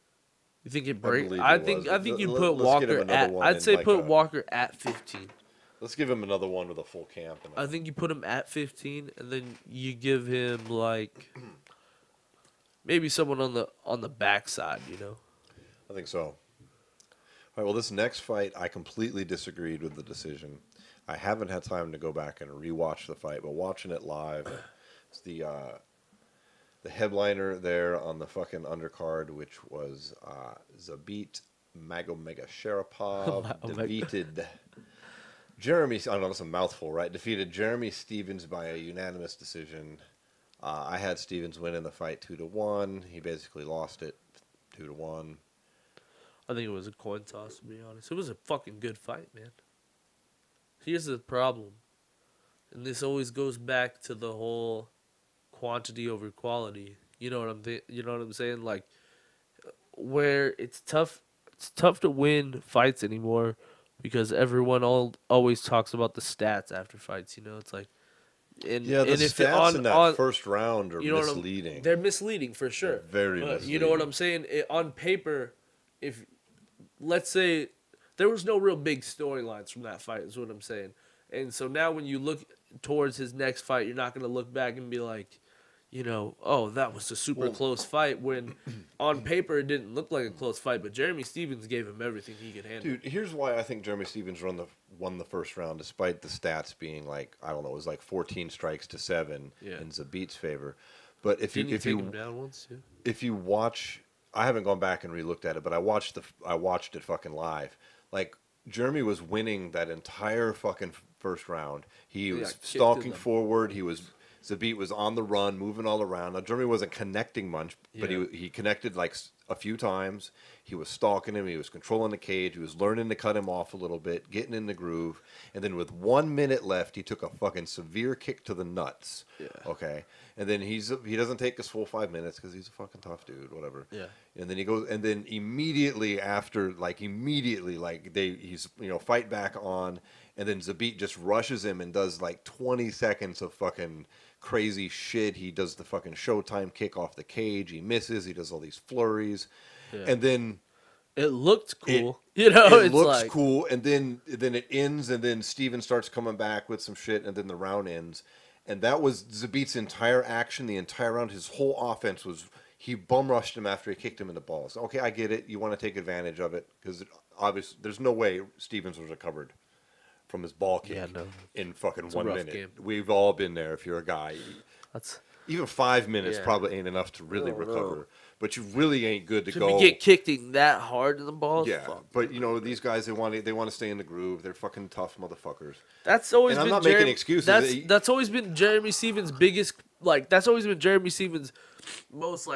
you think it breaks? I think you put Walker at. I'd say put Walker at 15. Let's give him another one with a full camp. I think you put him at 15, and then you give him like maybe someone on the backside. I think so. All right. Well, this next fight, I completely disagreed with the decision. I haven't had time to go back and rewatch the fight, but watching it live, it's the headliner there on the fucking undercard, which was Zabit Magomega Sharapov Omega. defeated Jeremy. I don't know, that's a mouthful, right? Defeated Jeremy Stevens by a unanimous decision. I had Stevens win in the fight 2-1. He basically lost it 2-1. I think it was a coin toss, to be honest. It was a fucking good fight, man. Here's the problem. And this always goes back to the whole quantity over quality. You know what I'm saying? Like, where it's tough to win fights anymore because everyone always talks about the stats after fights. You know, it's like, The and if stats in that first round are misleading. They're misleading for sure. They're very misleading. You know what I'm saying? On paper, if let's say there was no real big storylines from that fight, is what I'm saying. And so now when you look towards his next fight, you're not going to look back and be like, oh, that was a super close fight, when on paper it didn't look like a close fight, but Jeremy Stevens gave him everything he could handle. Dude, here's why I think Jeremy Stevens won the first round, despite the stats being like, I don't know, it was like 14 strikes to 7 in Zabit's favor. But if you take him down once too? If you watch, I haven't gone back and re-looked at it, but I watched it fucking live. Like, Jeremy was winning that entire fucking first round. He was stalking forward. Zabit was on the run, moving all around. Now, Jeremy wasn't connecting much, but he connected like a few times. He was stalking him. He was controlling the cage. He was learning to cut him off a little bit, getting in the groove. And then with 1 minute left, he took a fucking severe kick to the nuts. Yeah. Okay. And then he doesn't take his full 5 minutes because he's a fucking tough dude, whatever. Yeah. And then he goes, and then immediately he's fight back on, and then Zabit just rushes him and does like 20 seconds of fucking crazy shit. He does the fucking Showtime kick off the cage. He misses. He does all these flurries, and then it looked cool. It looks cool, and then it ends, and then Steven starts coming back with some shit, and then the round ends. And that was Zabit's entire action, the entire round. His whole offense was, he bum rushed him after he kicked him in the balls. Okay, I get it. You want to take advantage of it because obviously there's no way Stevens was recovered from his ball kick in fucking 1 minute. Game. We've all been there. If you're a guy, even 5 minutes probably ain't enough to really recover. But you really ain't good to go. Get kicked that hard in the balls. Yeah, but these guys they want to stay in the groove. They're fucking tough motherfuckers. That's always and been. I'm not making excuses. That's always been Jeremy Stevens' biggest. That's always been Jeremy Stevens' most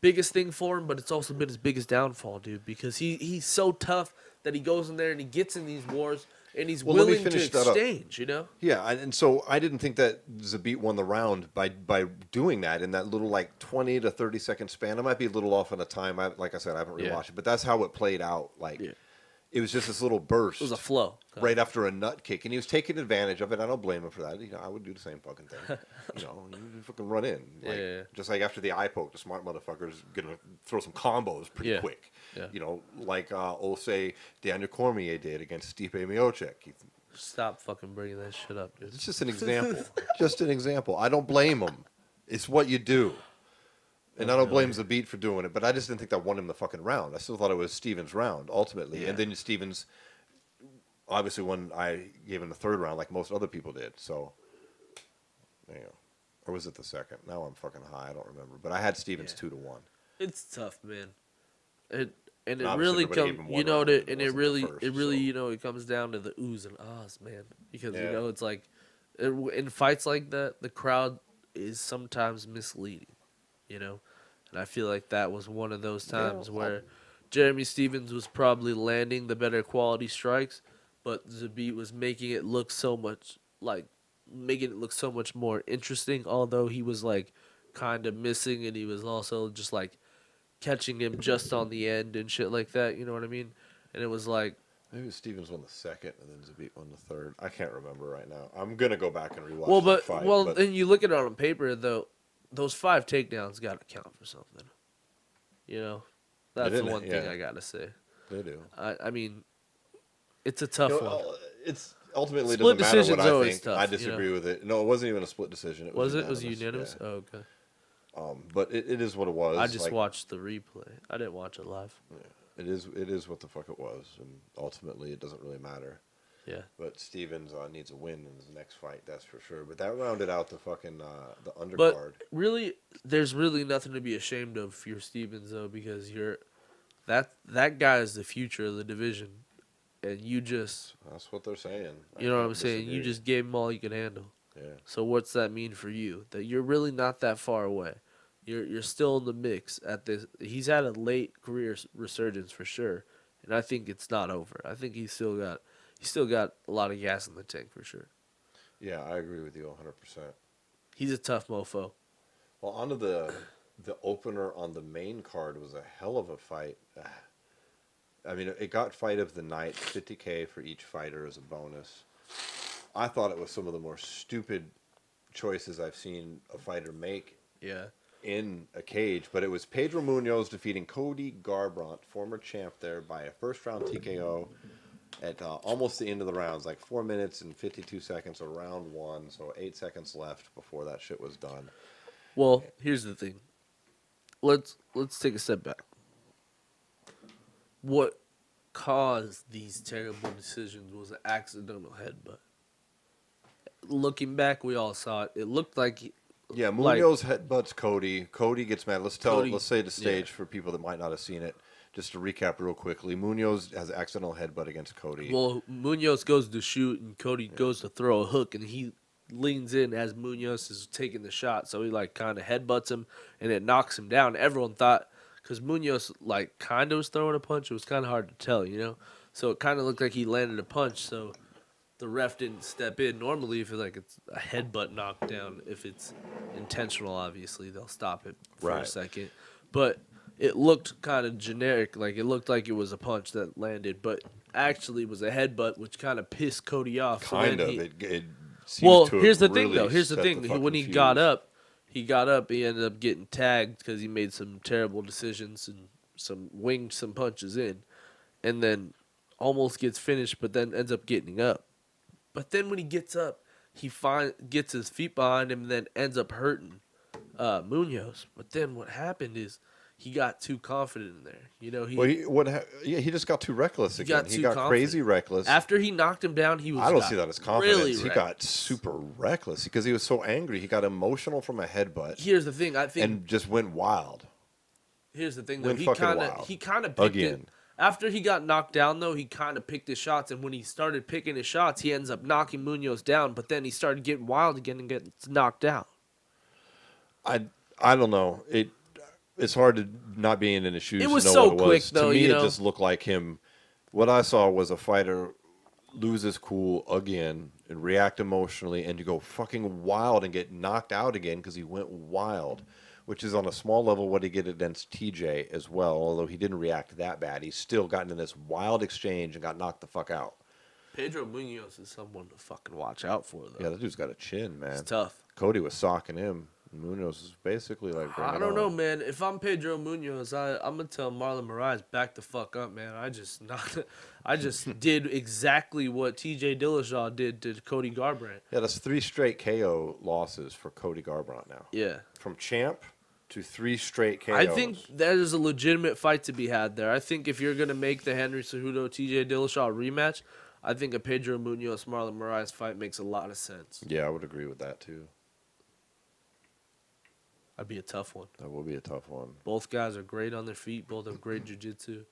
biggest thing for him. But it's also been his biggest downfall, dude. Because he's so tough that he goes in there and he gets in these wars. And he's willing to exchange, Yeah, and so I didn't think that Zabit won the round by doing that in that little 20 to 30 second span. I might be a little off on the time. Like I said, I haven't rewatched it, but that's how it played out. It was just this little burst. It was a flow. Right after a nut kick, and he was taking advantage of it. I don't blame him for that. I would do the same fucking thing. You fucking run in. Just like after the eye poke, the smart motherfucker's going to throw some combos pretty quick. Yeah. Say Daniel Cormier did against Stipe Miocic. Stop fucking bringing that shit up, dude. It's just an example. Just an example. I don't blame him. It's what you do. And I don't blame Zabit for doing it, but I just didn't think that won him the fucking round. I still thought it was Stevens' round, ultimately. Yeah. And then Stevens, obviously, when I gave him the third round, like most other people did. So, or was it the second? Now I'm fucking high. I don't remember. But I had Stevens 2-1. It's tough, man. It really comes, it comes down to the oohs and ahs, man. Because, it's like, in fights like that, the crowd is sometimes misleading. And I feel like that was one of those times where Jeremy Stevens was probably landing the better quality strikes, but Zabit was making it look so much more interesting, although he was kind of missing, and he was also just catching him just on the end and shit like that, you know what I mean? And it was maybe Stevens won the second and then Zabit won the third. I can't remember right now. I'm going to go back and rewatch the fight. Well, then you look at it on paper, though. Those 5 takedowns got to count for something. That's the one thing I got to say. They do. I mean, it's a tough one. It's ultimately split doesn't matter what I think. Tough, I disagree with it. No, it wasn't even a split decision. It was unanimous. Was it unanimous? Yeah. Oh, okay. But it is what it was. I just watched the replay. I didn't watch it live. Yeah. It is what the fuck it was, and ultimately it doesn't really matter. Yeah. But Stevens needs a win in his next fight, that's for sure. But that rounded out the fucking the undercard. But really, there's really nothing to be ashamed of for your Stevens, though, because you're that guy is the future of the division, and you just That's what they're saying. you know what I'm saying. You just gave him all you could handle. Yeah. So what's that mean for you? That you're really not that far away. You're still in the mix at this. He's had a late career resurgence for sure, and I think it's not over. I think he's still got a lot of gas in the tank for sure. Yeah, I agree with you 100%. He's a tough mofo. Well, onto the opener on the main card was a hell of a fight. I mean, it got fight of the night, $50K for each fighter as a bonus. I thought it was some of the more stupid choices I've seen a fighter make. Yeah. In a cage, but it was Pedro Munoz defeating Cody Garbrandt, former champ there, by a first-round TKO at almost the end of the rounds, like 4 minutes and 52 seconds of round one, so 8 seconds left before that shit was done. Well, here's the thing. Let's take a step back. What caused these terrible decisions was an accidental headbutt. Looking back, we all saw it. It looked like Yeah, Munoz headbutts Cody. Cody gets mad. Let's say the stage yeah. for people that might not have seen it. Just to recap real quickly, Munoz has an accidental headbutt against Cody. Well, Munoz goes to shoot, and Cody goes to throw a hook, and he leans in as Munoz is taking the shot. So he, kind of headbutts him, and it knocks him down. Everyone thought, because Munoz, kind of was throwing a punch, it was kind of hard to tell, So it kind of looked like he landed a punch, so the ref didn't step in. Normally, if it's a headbutt knockdown, if it's intentional, obviously, they'll stop it for a second. But it looked kind of generic. It looked like it was a punch that landed, but actually was a headbutt, which kind of pissed Cody off. Kind of. Here's the thing, though. Here's the thing. When he got up, he ended up getting tagged because he made some terrible decisions and winged some punches in, and then almost gets finished, but then ends up getting up. But then when he gets up, he gets his feet behind him and then ends up hurting Munoz. But then what happened is he got too confident in there. He just got too reckless again. He got confident. Crazy reckless. After he knocked him down, I don't see that as confidence. Really he got super reckless because he was so angry. He got emotional from a headbutt. Here's the thing, I think, and just went wild. Here's the thing, though. He kind of picked again. it. After he got knocked down, though, he kind of picked his shots, and when he started picking his shots, he ends up knocking Munoz down, but then he started getting wild again and gets knocked down. I don't know. It's hard to not be in his shoes. It was to know so what it quick, was. though. To me, it just looked like him. What I saw was a fighter lose his cool again and react emotionally and to go fucking wild and get knocked out again because he went wild, which is on a small level what he did against TJ as well. Although he didn't react that bad, he's still gotten in this wild exchange and got knocked the fuck out. Pedro Munoz is someone to fucking watch out for, though. Yeah, that dude's got a chin, man. It's tough. Cody was socking him. Munoz is basically I don't know, man. If I'm Pedro Munoz, I'm gonna tell Marlon Moraes back the fuck up, man. I just did exactly what T.J. Dillashaw did to Cody Garbrandt. Yeah, that's 3 straight KO losses for Cody Garbrandt now. Yeah, from champ to 3 straight KOs. I think there's a legitimate fight to be had there. I think if you're gonna make the Henry Cejudo T.J. Dillashaw rematch, I think a Pedro Munoz Marlon Moraes fight makes a lot of sense. Yeah, I would agree with that too. That'd be a tough one. That will be a tough one. Both guys are great on their feet. Both have great jiu-jitsu.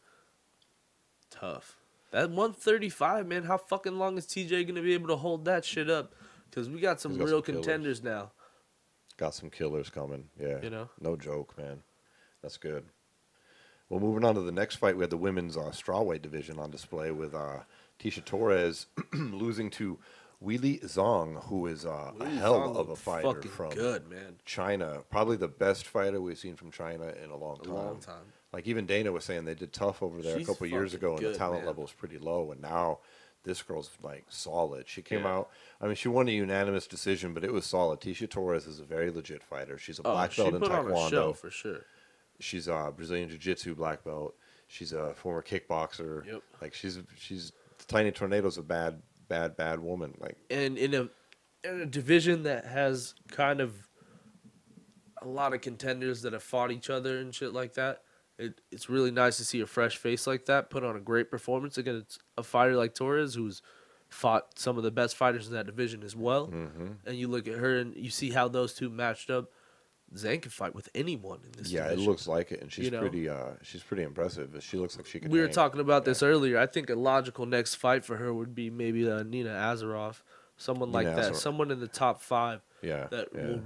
Tough. That 135, man, how fucking long is TJ going to be able to hold that shit up? Because we got some real contenders now. Got some killers coming, yeah. No joke, man. That's good. Well, moving on to the next fight, we had the women's strawweight division on display with Tisha Torres losing to Weili Zhang, who is a hell of a fighter from China. Probably the best fighter we've seen from China in a long time. Like even Dana was saying, they did tough over there a couple years ago, and the talent level was pretty low. And now this girl's solid. She came out. I mean, she won a unanimous decision, but it was solid. Tisha Torres is a very legit fighter. She's a black belt in Taekwondo. On a show for sure. She's a Brazilian Jiu-Jitsu black belt. She's a former kickboxer. Yep. She's Tiny Tornado's a bad woman. And in a division that has kind of a lot of contenders that have fought each other and shit like that, it's really nice to see a fresh face like that put on a great performance against a fighter like Torres, who's fought some of the best fighters in that division as well. Mm-hmm. And you look at her and you see how those two matched up. Zhang can fight with anyone in this Yeah, division. it looks like it, and she's You know? she's pretty impressive. She looks like she can. We were hang. talking about this earlier. I think a logical next fight for her would be maybe Nina Azaroff, someone like Nina that, Azaroff. someone in the top 5 Yeah, that yeah. will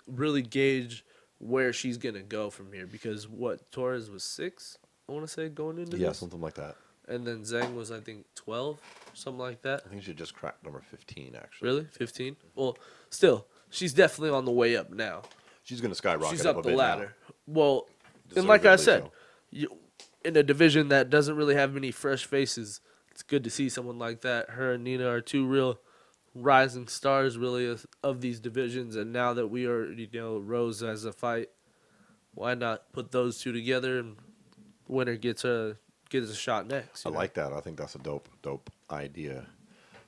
really gauge where she's gonna go from here. Because what Torres was 6, I want to say going into Yeah, this, something like that. and then Zhang was I think 12, something like that. I think she just cracked number 15 actually. Really, 15? Well, still, she's definitely on the way up now. She's gonna skyrocket She's up up a the bit ladder. now. Well, and like I Deservedly said, so. in a division that doesn't really have many fresh faces, it's good to see someone like that. Her and Nina are 2 real rising stars, really, of these divisions. And now that we already know Rose has a fight, why not put those 2 together and winner gets a shot next? I You know? like that. I think that's a dope idea.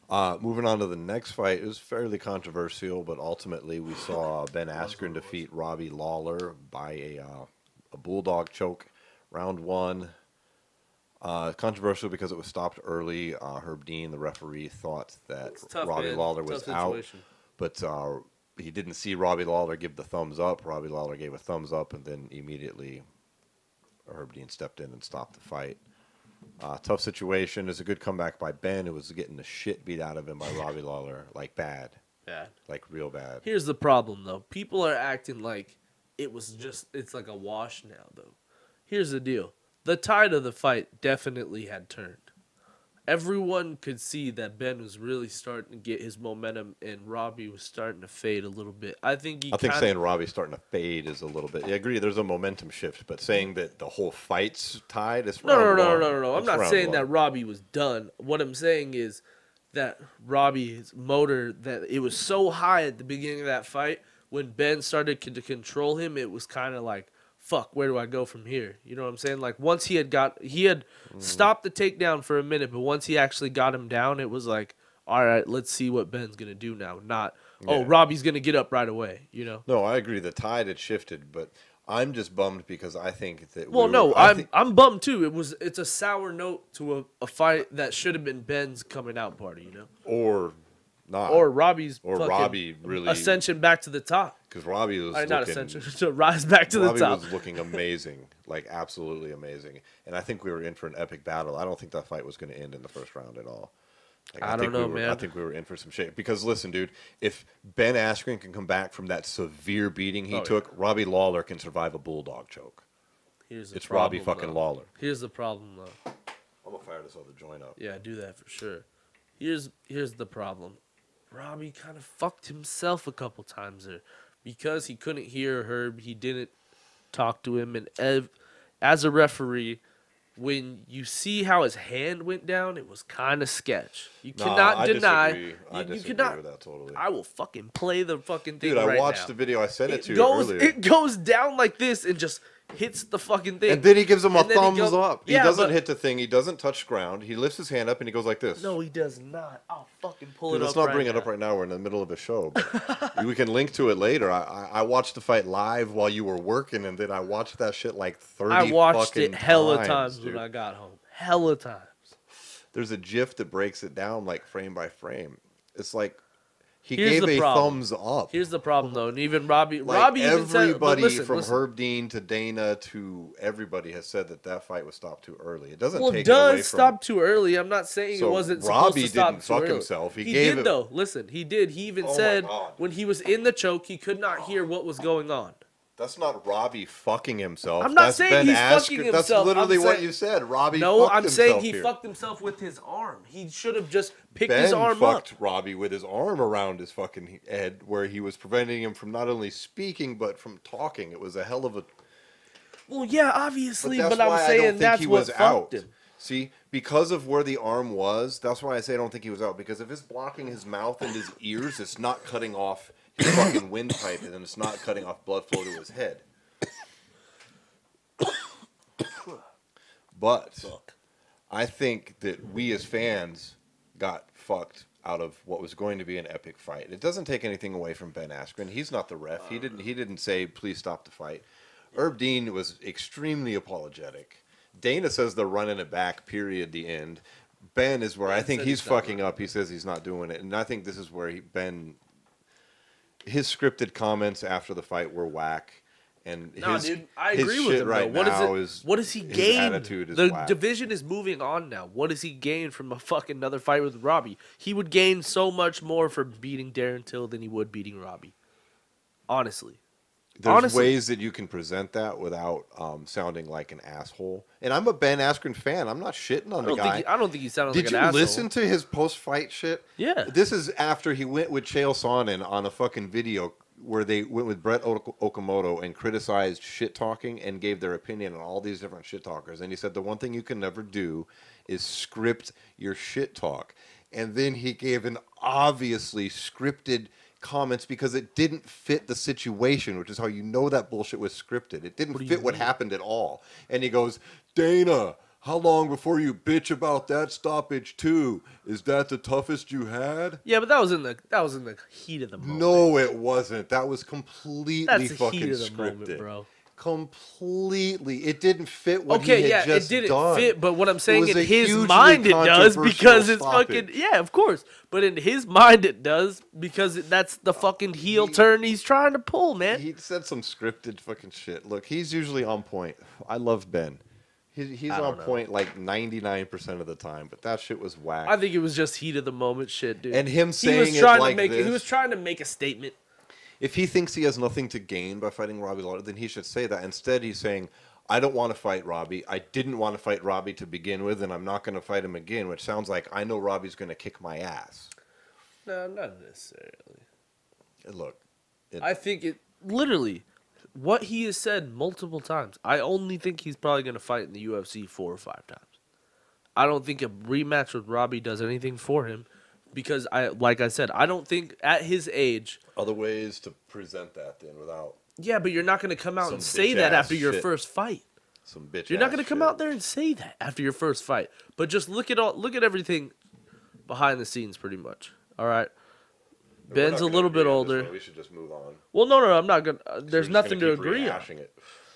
Moving on to the next fight, it was fairly controversial, but ultimately we saw Ben Askren defeat Robbie Lawler by a bulldog choke, round 1. Controversial because it was stopped early. Herb Dean, the referee, thought that It's tough, Robbie man. Lawler Tough was out, situation. but he didn't see Robbie Lawler give the thumbs up. Robbie Lawler gave a thumbs up, and then immediately Herb Dean stepped in and stopped the fight. Tough situation. It's a good comeback by Ben, who was getting the shit beat out of him by Robbie Lawler, like bad, like real bad. Here's the problem, though. People are acting like it's like a wash now, though. Here's the deal. The tide of the fight definitely had turned. Everyone could see that Ben was really starting to get his momentum, and Robbie was starting to fade a little bit. I think saying Robbie's starting to fade is a little bit. I agree. There's a momentum shift, but saying that the whole fight's tied is No. I'm It's not round saying one. that Robbie was done. What I'm saying is that Robbie's motor, that it was so high at the beginning of that fight, when Ben started to control him, it was kind of like, fuck, where do I go from here? You know what I'm saying? Like, once he had stopped the takedown for a minute, but once he actually got him down, it was like, all right, let's see what Ben's going to do now. Not, oh, Yeah. Robbie's going to get up right away, you know? No, I agree. The tide had shifted, but I'm just bummed because I think that. I'm bummed too. It's a sour note to a fight that should have been Ben's coming out party, you know? Or not. Or Robbie's Or fucking Robbie really. ascension back to the top. Because Robbie was Not ascension, to rise back to Robbie the top. was looking amazing, like absolutely amazing. And I think we were in for an epic battle. I don't think that fight was going to end in the first round at all. Like, I don't know, man. I think we were in for some shit. Because listen, dude, if Ben Askren can come back from that severe beating he took, Robbie Lawler can survive a bulldog choke. It's Robbie fucking Lawler. Here's the problem, though. I'm gonna fire this other joint up. Yeah, do that for sure. Here's the problem. Robbie kind of fucked himself a couple times there because he couldn't hear Herb. He didn't talk to him, and as a referee, when you see how his hand went down, it was kind of sketch. You cannot deny. I You disagree cannot. with that totally. I will fucking play the fucking thing. Dude, I right watched now. the video. I sent it to you goes, earlier. It goes down like this and just hits the fucking thing. And then he gives him a And then he thumbs goes- up. He Yeah, doesn't but- hit the thing. He doesn't touch ground. He lifts his hand up and he goes like this. No, he does not. I'll fucking pull Dude, it let's up not bring it up right now. We're in the middle of a show. But we can link to it later. I watched the fight live while you were working, and then I watched that shit like 30 I watched fucking it hella times dude. when I got home. Hella times. There's a GIF that breaks it down like frame by frame. It's like he Here's gave the a problem. thumbs up. Here's the problem, though, and even Robbie Like even said, everybody but listen, from listen. Herb Dean to Dana to everybody has said that fight was stopped too early. It doesn't Well, take it away does from stop too early. I'm not saying So it wasn't Robbie supposed to stop didn't too fuck early. himself. He He gave did it- though. Listen, he did. He even Oh my said God. when he was in the choke, he could not hear what was going on. That's not Robbie fucking himself. I'm not That's saying Ben he's Askren. fucking That's himself. literally I'm what saying- you said. Robbie No, fucked I'm saying himself he here. fucked himself with his arm. He should have just picked Ben his arm fucked up. Robbie with his arm around his fucking head, where he was preventing him from not only speaking but from talking. It was a hell of a. Well, yeah, obviously, that's but why I'm I don't saying think that's he what was fucked out. him. See, because of where the arm was, that's why I say I don't think he was out. Because if it's blocking his mouth and his ears, it's not cutting off his fucking windpipe, and it's not cutting off blood flow to his head. But I think that we as fans got fucked out of what was going to be an epic fight. It doesn't take anything away from Ben Askren. He's not the ref. He didn't say please stop the fight. Herb Dean was extremely apologetic. Dana says they're running it back. Period. The end. Ben is where I think said he's he's not fucking up. He says he's not doing it, and I think this is where Ben. his scripted comments after the fight were whack. And dude, I his agree with shit him. Right what now what does he his gain? attitude is The whack. division is moving on now. What does he gain from a fucking another fight with Robbie? He would gain so much more for beating Darren Till than he would beating Robbie. Honestly. There's ways that you can present that without sounding like an asshole. And I'm a Ben Askren fan. I'm not shitting on the guy. I don't think he sounded like an asshole. asshole. Did you listen to his post-fight shit? Yeah. This is after he went with Chael Sonnen on a fucking video where they went with Brett Okamoto and criticized shit-talking and gave their opinion on all these different shit-talkers. And he said the one thing you can never do is script your shit-talk. And then he gave an obviously scripted comments because it didn't fit the situation, which is how you know that bullshit was scripted. It didn't fit what happened at all. And he goes, Dana, how long before you bitch about that stoppage too? Is that the toughest you had? Yeah, but that was in the heat of the moment. No, it wasn't. That was completely That's the fucking heat of the scripted, moment, bro. Completely. It didn't fit what he had just done. It didn't fit, but what I'm saying in his hugely mind it does because it's stoppage. fucking, yeah, of course. But in his mind it does because that's the fucking heel turn he's trying to pull, man. He said some scripted fucking shit. Look, he's usually on point. I love Ben. He's on point like 99% of the time, but that shit was whack. I think it was just heat of the moment shit, dude. And him saying it like this. He was trying to make a statement. If he thinks he has nothing to gain by fighting Robbie Lawler, then he should say that. Instead, he's saying, I don't want to fight Robbie. I didn't want to fight Robbie to begin with, and I'm not going to fight him again, which sounds like I know Robbie's going to kick my ass. No, not necessarily. Look. I think it, literally, what he has said multiple times, I only think he's probably going to fight in the UFC 4 or 5 times. I don't think a rematch with Robbie does anything for him. Because, like I said, I don't think at his age... Other ways to present that then without... Yeah, but you're not going to come out and say that after your first fight. Some bitch You're not going to come out there and say that after your first fight. But just look at everything behind the scenes pretty much. All right? Ben's a little bit older. We should just move on. Well, no, I'm not going to... There's nothing to agree on.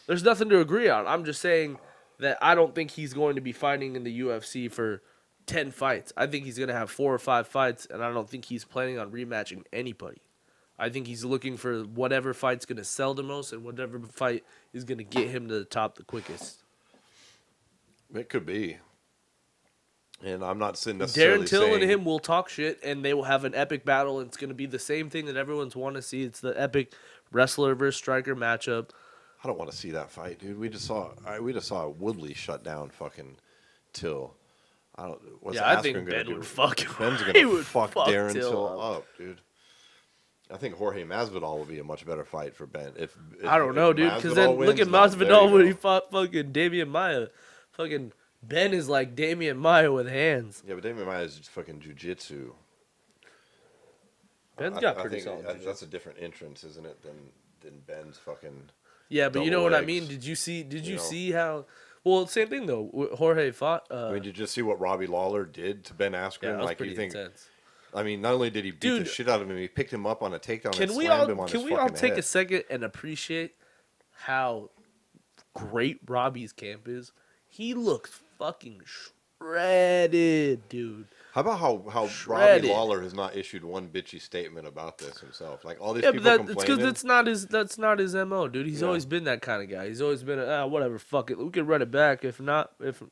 There's nothing to agree on. I'm just saying that I don't think he's going to be fighting in the UFC for 10 fights. I think he's going to have 4 or 5 fights, and I don't think he's planning on rematching anybody. I think he's looking for whatever fight's going to sell the most and whatever fight is going to get him to the top the quickest. It could be. And I'm not necessarily Darren Till and him will talk shit, and they will have an epic battle, and it's going to be the same thing that everyone's want to see. It's the epic wrestler versus striker matchup. I don't want to see that fight, dude. We just saw Woodley shut down fucking Till. I think Ben would fuck him. Ben's gonna fuck Darren Till up, dude. I think Jorge Masvidal would be a much better fight for Ben. If I don't know, dude, because then look at Masvidal when he fought fucking Damian Maia. Fucking Ben is like Damian Maia with hands. Yeah, but Damian Maia is just fucking jiu-jitsu. Ben's got pretty solid. That's a different entrance, isn't it, than Ben's fucking. Yeah, but you know what I mean. Did you see how? Well, same thing though. Jorge fought. Did you just see what Robbie Lawler did to Ben Askren? Yeah, that was pretty intense. I mean, not only did he beat the shit out of him, he picked him up on a takedown and slammed him on his fucking head. Can we all take a second and appreciate how great Robbie's camp is? He looks fucking shredded, dude. How about how Robbie Lawler has not issued one bitchy statement about this himself? Like all these people complaining. It's because that's not his MO, dude. He's always been that kind of guy. He's always been whatever, fuck it. We can run it back if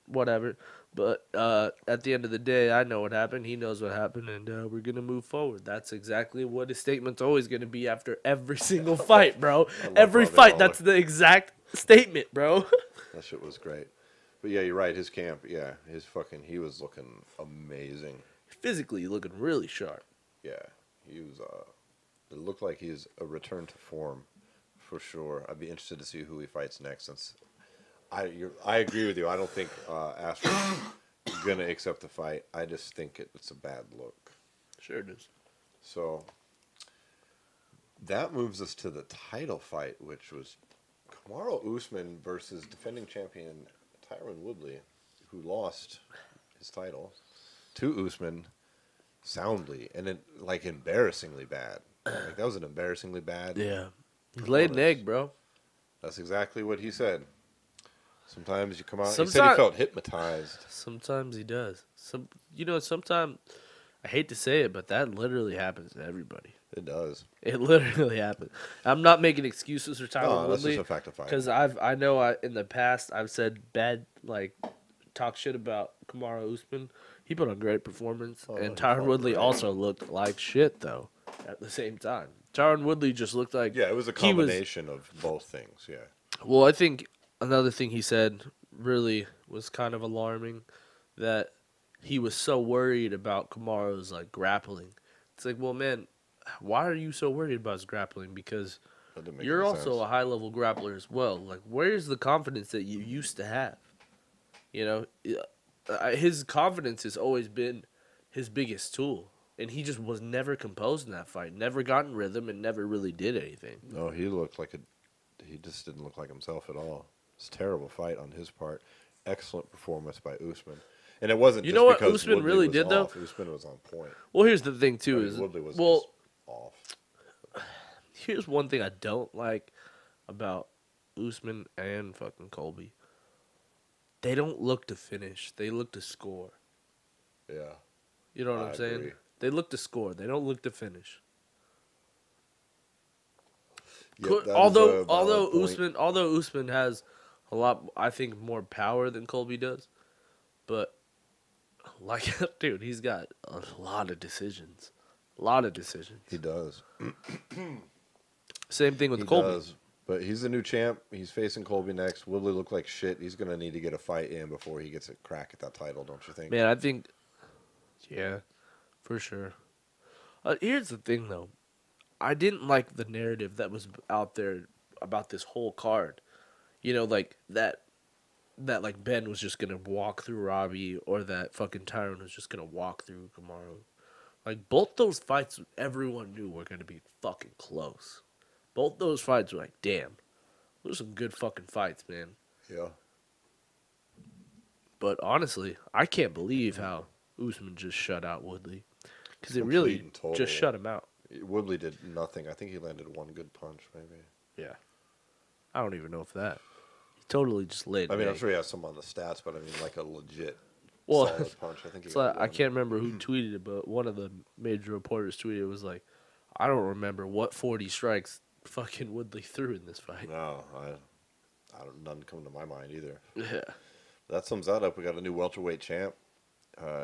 whatever. But at the end of the day, I know what happened. He knows what happened, and we're gonna move forward. That's exactly what his statement's always gonna be after every single fight, bro. Every fight, that's the exact statement, bro. That shit was great. But yeah, you're right. His camp, he was looking amazing. Physically looking really sharp. Yeah, he was. It looked like he's a return to form, for sure. I'd be interested to see who he fights next. Since I agree with you. I don't think Askren's gonna accept the fight. I just think it's a bad look. Sure it is. So that moves us to the title fight, which was Kamaru Usman versus defending champion Tyron Woodley, who lost his title to Usman soundly and embarrassingly bad. Like that was an embarrassingly bad. Yeah, he laid an egg, bro. That's exactly what he said. Sometimes you come out. He said he felt hypnotized. Sometimes he does. Sometimes I hate to say it, but that literally happens to everybody. It does. It literally happened. I'm not making excuses for Tyron No, that's Woodley just a fact of fight. because in the past I've said bad talk shit about Kamaru Usman. He put on great performance, and he Tyron fought Woodley great. also looked like shit though. At the same time, Tyron Woodley just looked like Yeah, it was a combination of both things. Yeah. Well, I think another thing he said really was kind of alarming, that he was so worried about Kamaru's grappling. It's like, well, man, why are you so worried about his grappling? Because That didn't make you're any also sense. a high level grappler as well. Like, where's the confidence that you used to have? You know, his confidence has always been his biggest tool, and he just was never composed in that fight. Never got in rhythm, and never really did anything. No, he looked like he just didn't look like himself at all. It's a terrible fight on his part. Excellent performance by Usman. And it wasn't You just know what because Usman Woodley really was did, though? off. Usman was on point. Well, here's the thing too: I mean, is Woodley was well, just off. here's one thing I don't like about Usman and fucking Colby. They don't look to finish. They look to score. Yeah. You know what I'm saying? agree. They look to score. They don't look to finish. Yep, that is although a valid point. Usman has a lot, I think, more power than Colby does, but dude, he's got a lot of decisions. A lot of decisions. He does. Same thing with He Colby. does. But he's the new champ. He's facing Colby next. Woodley looked like shit. He's going to need to get a fight in before he gets a crack at that title, don't you think? Man, I think, yeah, for sure. Here's the thing, though. I didn't like the narrative that was out there about this whole card. You know, like that Ben was just gonna walk through Robbie, or that fucking Tyron was just gonna walk through Kamaru. Like, both those fights, everyone knew were gonna be fucking close. Both those fights were like, damn, those are some good fucking fights, man. Yeah. But honestly, I can't believe how Usman just shut out Woodley, because it Complete really and total. just shut him out. Woodley did nothing. I think he landed one good punch, maybe. Yeah. I don't even know if that. He totally just laid. I mean, an I'm egg. sure he has some on the stats, but I mean, like a legit Well, solid punch. I think he it's got like, I one. can't remember who tweeted it, but one of the major reporters tweeted, it was like, I don't remember what 40 strikes fucking Woodley threw in this fight. No, I don't. None come to my mind either. Yeah. That sums that up. We got a new welterweight champ.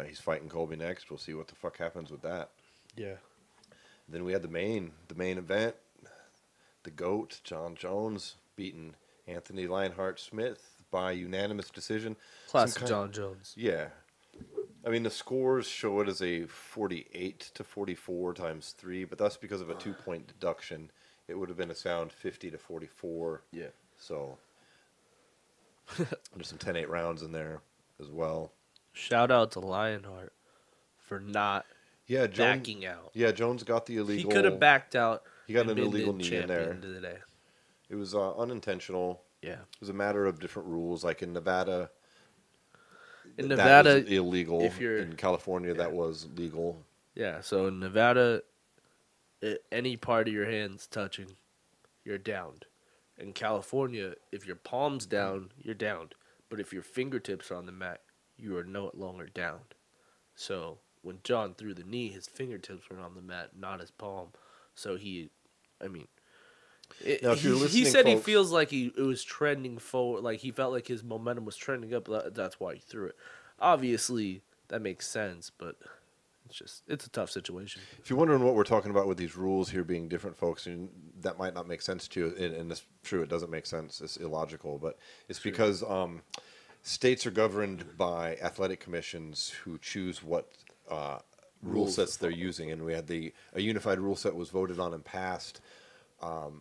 He's fighting Colby next. We'll see what the fuck happens with that. Yeah. Then we had the main event. The GOAT, John Jones, beating Anthony Lionheart Smith by unanimous decision. Classic John Jones. Yeah. I mean, the scores show it as a 48-44 times 3, but that's because of a 2-point deduction. It would have been a sound 50-44. Yeah. So there's some 10-8 rounds in there as well. Shout out to Lionheart for not Yeah, backing out. Yeah, Jones got the illegal. He could have backed out. He got and an been illegal the knee in champion there. end of the day. It was unintentional. Yeah. It was a matter of different rules. Like in Nevada, In that Nevada, was illegal. if you're- In California, that was legal. yeah. So in Nevada, any part of your hands touching, you're downed. In California, if your palm's down, you're downed. But if your fingertips are on the mat, you are no longer downed. So when John threw the knee, his fingertips were on the mat, not his palm. So he, I mean, Now, if you're he listening, said he folks- feels like it was trending forward, like he felt like his momentum was trending up. That's why he threw it. Obviously, that makes sense, but it's a tough situation. If you're wondering what we're talking about with these rules here being different, folks, and that might not make sense to you, and it's true, it doesn't make sense. It's illogical, but it's because states are governed by athletic commissions who choose what rule sets they're using, and we had a unified rule set was voted on and passed.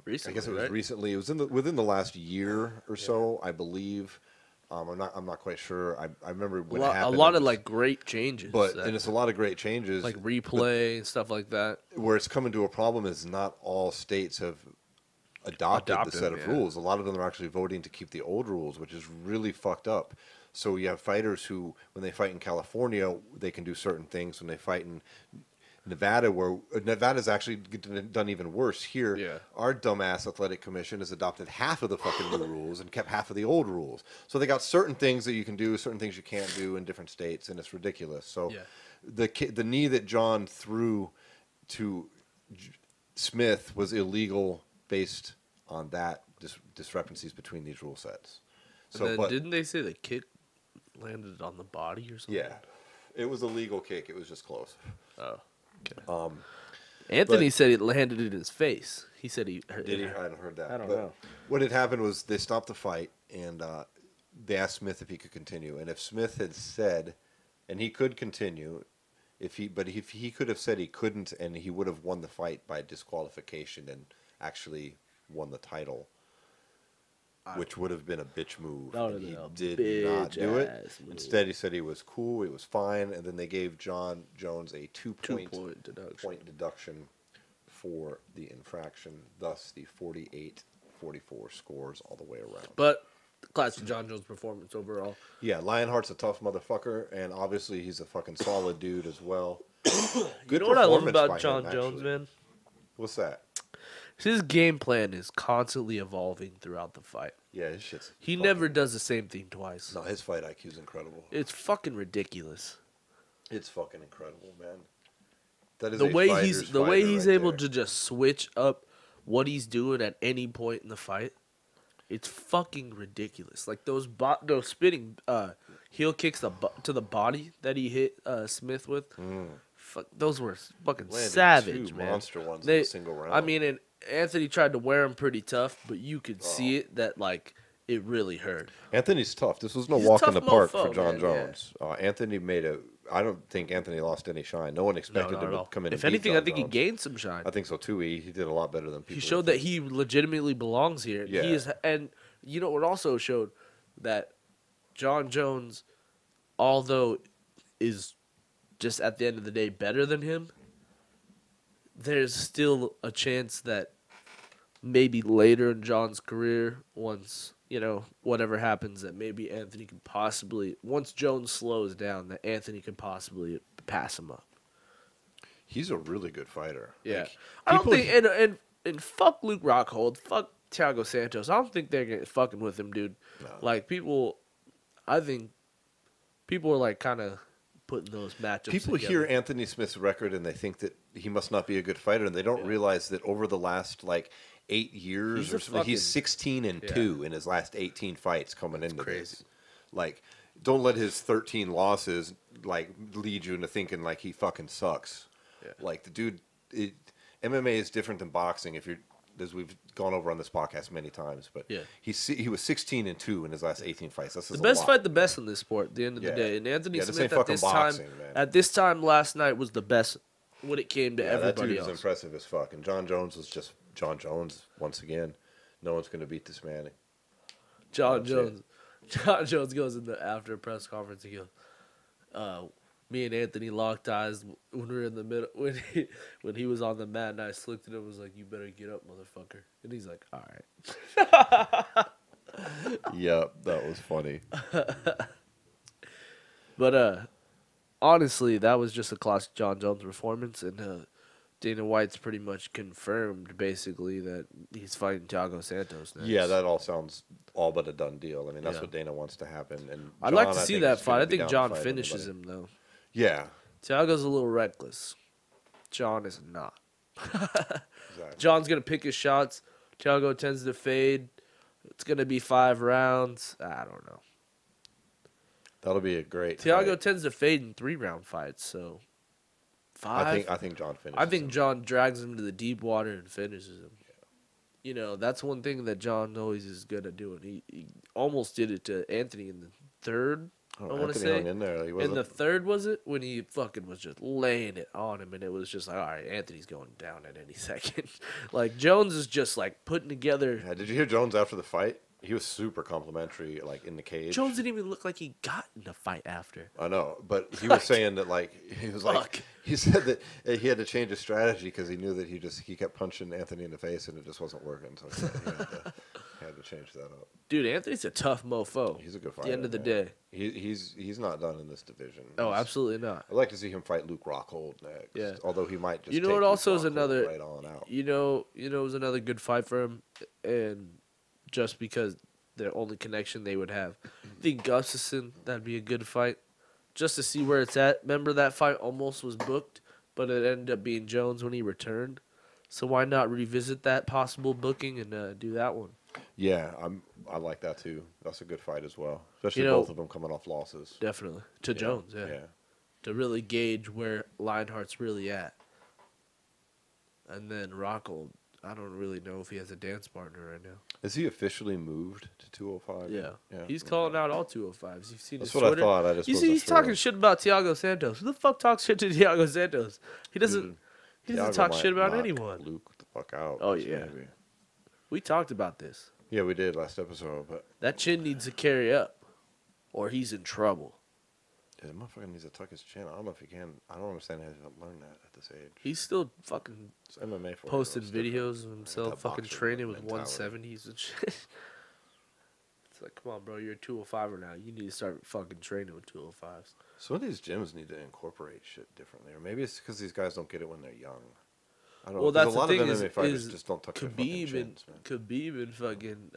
Recently, I guess it was right? recently. It was within the last year or so, I believe. I'm not quite sure. I remember when it happened. A lot it of was- great changes, and it's a lot of great changes. like replay and stuff like that. Where it's coming to a problem is not all states have adopted the set of yeah. rules. A lot of them are actually voting to keep the old rules, which is really fucked up. So you have fighters who, when they fight in California, they can do certain things. When they fight in Nevada, where Nevada's actually done even worse. Here, Yeah. our dumbass athletic commission has adopted half of the fucking new rules and kept half of the old rules. So they got certain things that you can do, certain things you can't do in different states, and it's ridiculous. So Yeah. the knee that John threw to Smith was illegal based on that discrepancies between these rule sets. So, and then didn't they say the kick landed on the body or something? Yeah, it was a legal kick. It was just close. Oh, okay. Anthony said it landed in his face. He said he did. He? I hadn't heard that. I don't know. What had happened was they stopped the fight and they asked Smith if he could continue, and if Smith had said, and he could continue, if he could have said he couldn't, and he would have won the fight by disqualification and actually won the title, which would have been a bitch move. And he did not do it. Instead, he said he was cool, he was fine, and then they gave John Jones a 2-point deduction for the infraction, thus the 48-44 scores all the way around. But classic John Jones performance overall. Yeah, Lionheart's a tough motherfucker, and obviously he's a fucking solid dude as well. You know what I love about John Jones, man? What's that? His game plan is constantly evolving throughout the fight. Yeah, his shit's... He never does the same thing twice. No, his fight IQ's incredible. It's fucking ridiculous. It's fucking incredible, man. That is the way he's able to just switch up what he's doing at any point in the fight. It's fucking ridiculous. Like those spinning heel kicks to the body that he hit Smith with. Fuck, those were fucking savage, man. Monster ones in a single round. I mean, and Anthony tried to wear him pretty tough, but you could see it that like it really hurt. Anthony's tough. This was no walk in the park for John Jones. Yeah. Anthony I don't think Anthony lost any shine. No one expected him to come in. If anything, I think he gained some shine. I think so too. He did a lot better than people. He showed that he legitimately belongs here. Yeah. He is, and you know, it also showed that John Jones, although is just at the end of the day better than him, there's still a chance that maybe later in John's career, once, you know, whatever happens, that maybe Anthony could possibly, once Jones slows down, that Anthony could possibly pass him up. He's a really good fighter. Yeah. Like, I don't think, and fuck Luke Rockhold, fuck Thiago Santos. I don't think they're gonna fucking with him, dude. No. Like, I think people are like kind of putting those matchups People together. hear Anthony Smith's record and they think that he must not be a good fighter, and they don't realize that over the last, 8 years or something, he's 16-2 in his last 18 fights coming into this. Like, don't let his 13 losses, lead you into thinking, he fucking sucks. Yeah. Like, the dude, MMA is different than boxing, as we've gone over on this podcast many times, but he was 16-2 in his last 18 fights. That's the best fight, the best in this sport. At the end of the day, and Anthony Smith at this time last night was the best when it came to everybody that dude else. Was impressive as fuck, and John Jones was just John Jones once again. No one's gonna beat this man. John Jones goes in the after press conference. He goes, me and Anthony locked eyes when we were in the middle when he was on the mat, and I looked at him and was like, "You better get up, motherfucker." And he's like, "All right." Yep, that was funny. But honestly, that was just a classic John Jones performance, and Dana White's pretty much confirmed basically that he's fighting Thiago Santos next. Yeah, that all sounds all but a done deal. I mean, that's what Dana wants to happen. And I'd like to see that fight. I think John finishes him though. Yeah. Thiago's a little reckless. John is not. Exactly. John's going to pick his shots. Thiago tends to fade. It's going to be 5 rounds. I don't know. That'll be a great Thiago fight. tends to fade in 3-round fights, so 5. I think John finishes I think him. John drags him to the deep water and finishes him. Yeah. You know, that's one thing that John always is good at doing. He almost did it to Anthony in the third. I want to say in there. In the third, was it when he fucking was just laying it on him, and it was just like, all right, Anthony's going down at any second. Like Jones is just like putting together. Yeah, did you hear Jones after the fight? He was super complimentary, in the cage. He didn't even look like he got in a fight after. I know, but he was saying that he said that he had to change his strategy because he knew that he kept punching Anthony in the face and it just wasn't working. So he had to change that up. Dude, Anthony's a tough mofo. He's a good fighter. At the end of the day, he's not done in this division. Oh, absolutely not. I'd like to see him fight Luke Rockhold next. Yeah. Although he might just. You know what? Also is another. Right on out. You know, it was another good fight for him, and just because their only connection they would have, I think Gustafsson, that'd be a good fight, just to see where it's at. Remember that fight almost was booked, but it ended up being Jones when he returned. So why not revisit that possible booking and do that one? Yeah, I like that too. That's a good fight as well, especially You know, both of them coming off losses. Definitely to Jones, yeah. Yeah. To really gauge where Lionheart's really at. And then Rockhold, I don't really know if he has a dance partner right now. Is he officially moved to 205? Yeah. He's calling out all 205s. You've seen That's his what Twitter. I thought. I just He's talking shit about Thiago Santos. Who the fuck talks shit to Thiago Santos? He doesn't. He doesn't talk shit about anyone. Luke the fuck out. Oh yeah. Maybe. We talked about this. Yeah, we did last episode, but That chin needs to carry up, or he's in trouble. yeah, the motherfucker needs to tuck his chin. I don't know if he can. I don't understand how he learned that at this age. He's still fucking It's MMA for posting you, though. It's videos of different. himself That fucking boxer training with mentality. 170s and shit. It's like, come on, bro, you're a 205er now. You need to start fucking training with 205s. Some of these gyms need to incorporate shit differently, or maybe it's because these guys don't get it when they're young. I don't know. Well, 'Cause that's a lot the of thing MMA fighters is just don't tuck their fucking Khabib chins, man. Khabib and fucking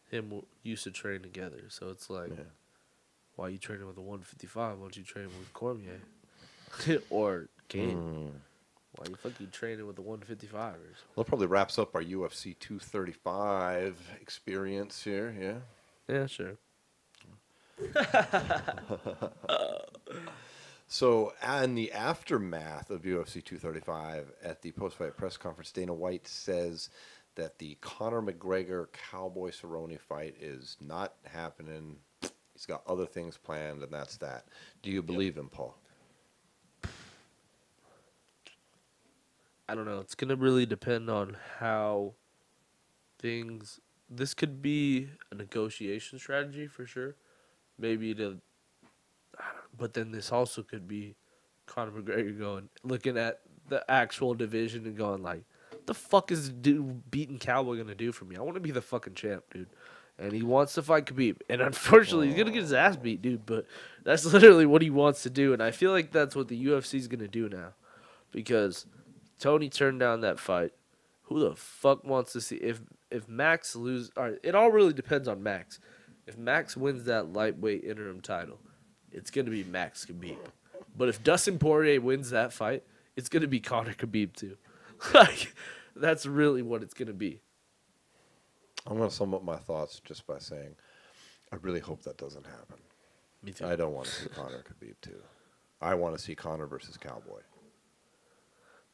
him used to train together. So it's like, Yeah. why you training with a 155? Why don't you train with Cormier or Kane? Why you fucking training with the 155ers? Well, that probably wraps up our UFC 235 experience here. Yeah. Yeah, sure. So, in the aftermath of UFC 235, at the post-fight press conference, Dana White says that the Conor McGregor Cowboy Cerrone fight is not happening. He's got other things planned, and that's that. Do you believe him, Paul? I don't know. It's gonna really depend on how things. This could be a negotiation strategy for sure. Maybe to, but then this also could be Conor McGregor looking at the actual division and going like, "The fuck is dude beating Cowboy gonna do for me? I want to be the fucking champ, dude." And he wants to fight Khabib, and unfortunately, he's gonna get his ass beat, dude. But that's literally what he wants to do, and I feel like that's what the UFC is gonna do now, because Tony turned down that fight. Who the fuck wants to see if Max lose? All right, it all really depends on Max. If Max wins that lightweight interim title, it's gonna be Max Khabib. But if Dustin Poirier wins that fight, it's gonna be Conor Khabib too. Like, that's really what it's gonna be. I'm going to sum up my thoughts just by saying I really hope that doesn't happen. Me too. I don't want to see Conor Khabib, too. I want to see Conor versus Cowboy.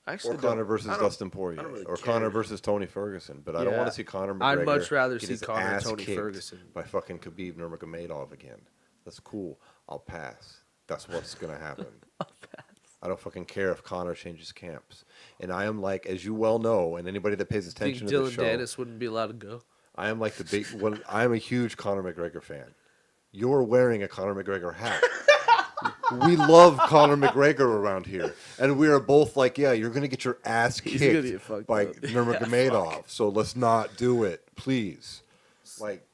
Actually, Or Conor versus Dustin Poirier. really Or care. Conor versus Tony Ferguson. But I don't want Yeah. to see Conor McGregor I'd much rather get see his Conor ass Tony kicked Ferguson. by fucking Khabib Nurmagomedov again. That's cool. I'll pass. That's what's going to happen. I don't fucking care if Conor changes camps. And I am like, as you well know, and anybody that pays Think attention to the Dylan show, Dennis wouldn't be allowed to go? I am like the big one. I am a huge Conor McGregor fan. You're wearing a Conor McGregor hat. We love Conor McGregor around here, and we are both like, yeah, you're gonna get your ass He's gonna kicked get fucked by up. Nurmagomedov. So let's not do it, please. Like,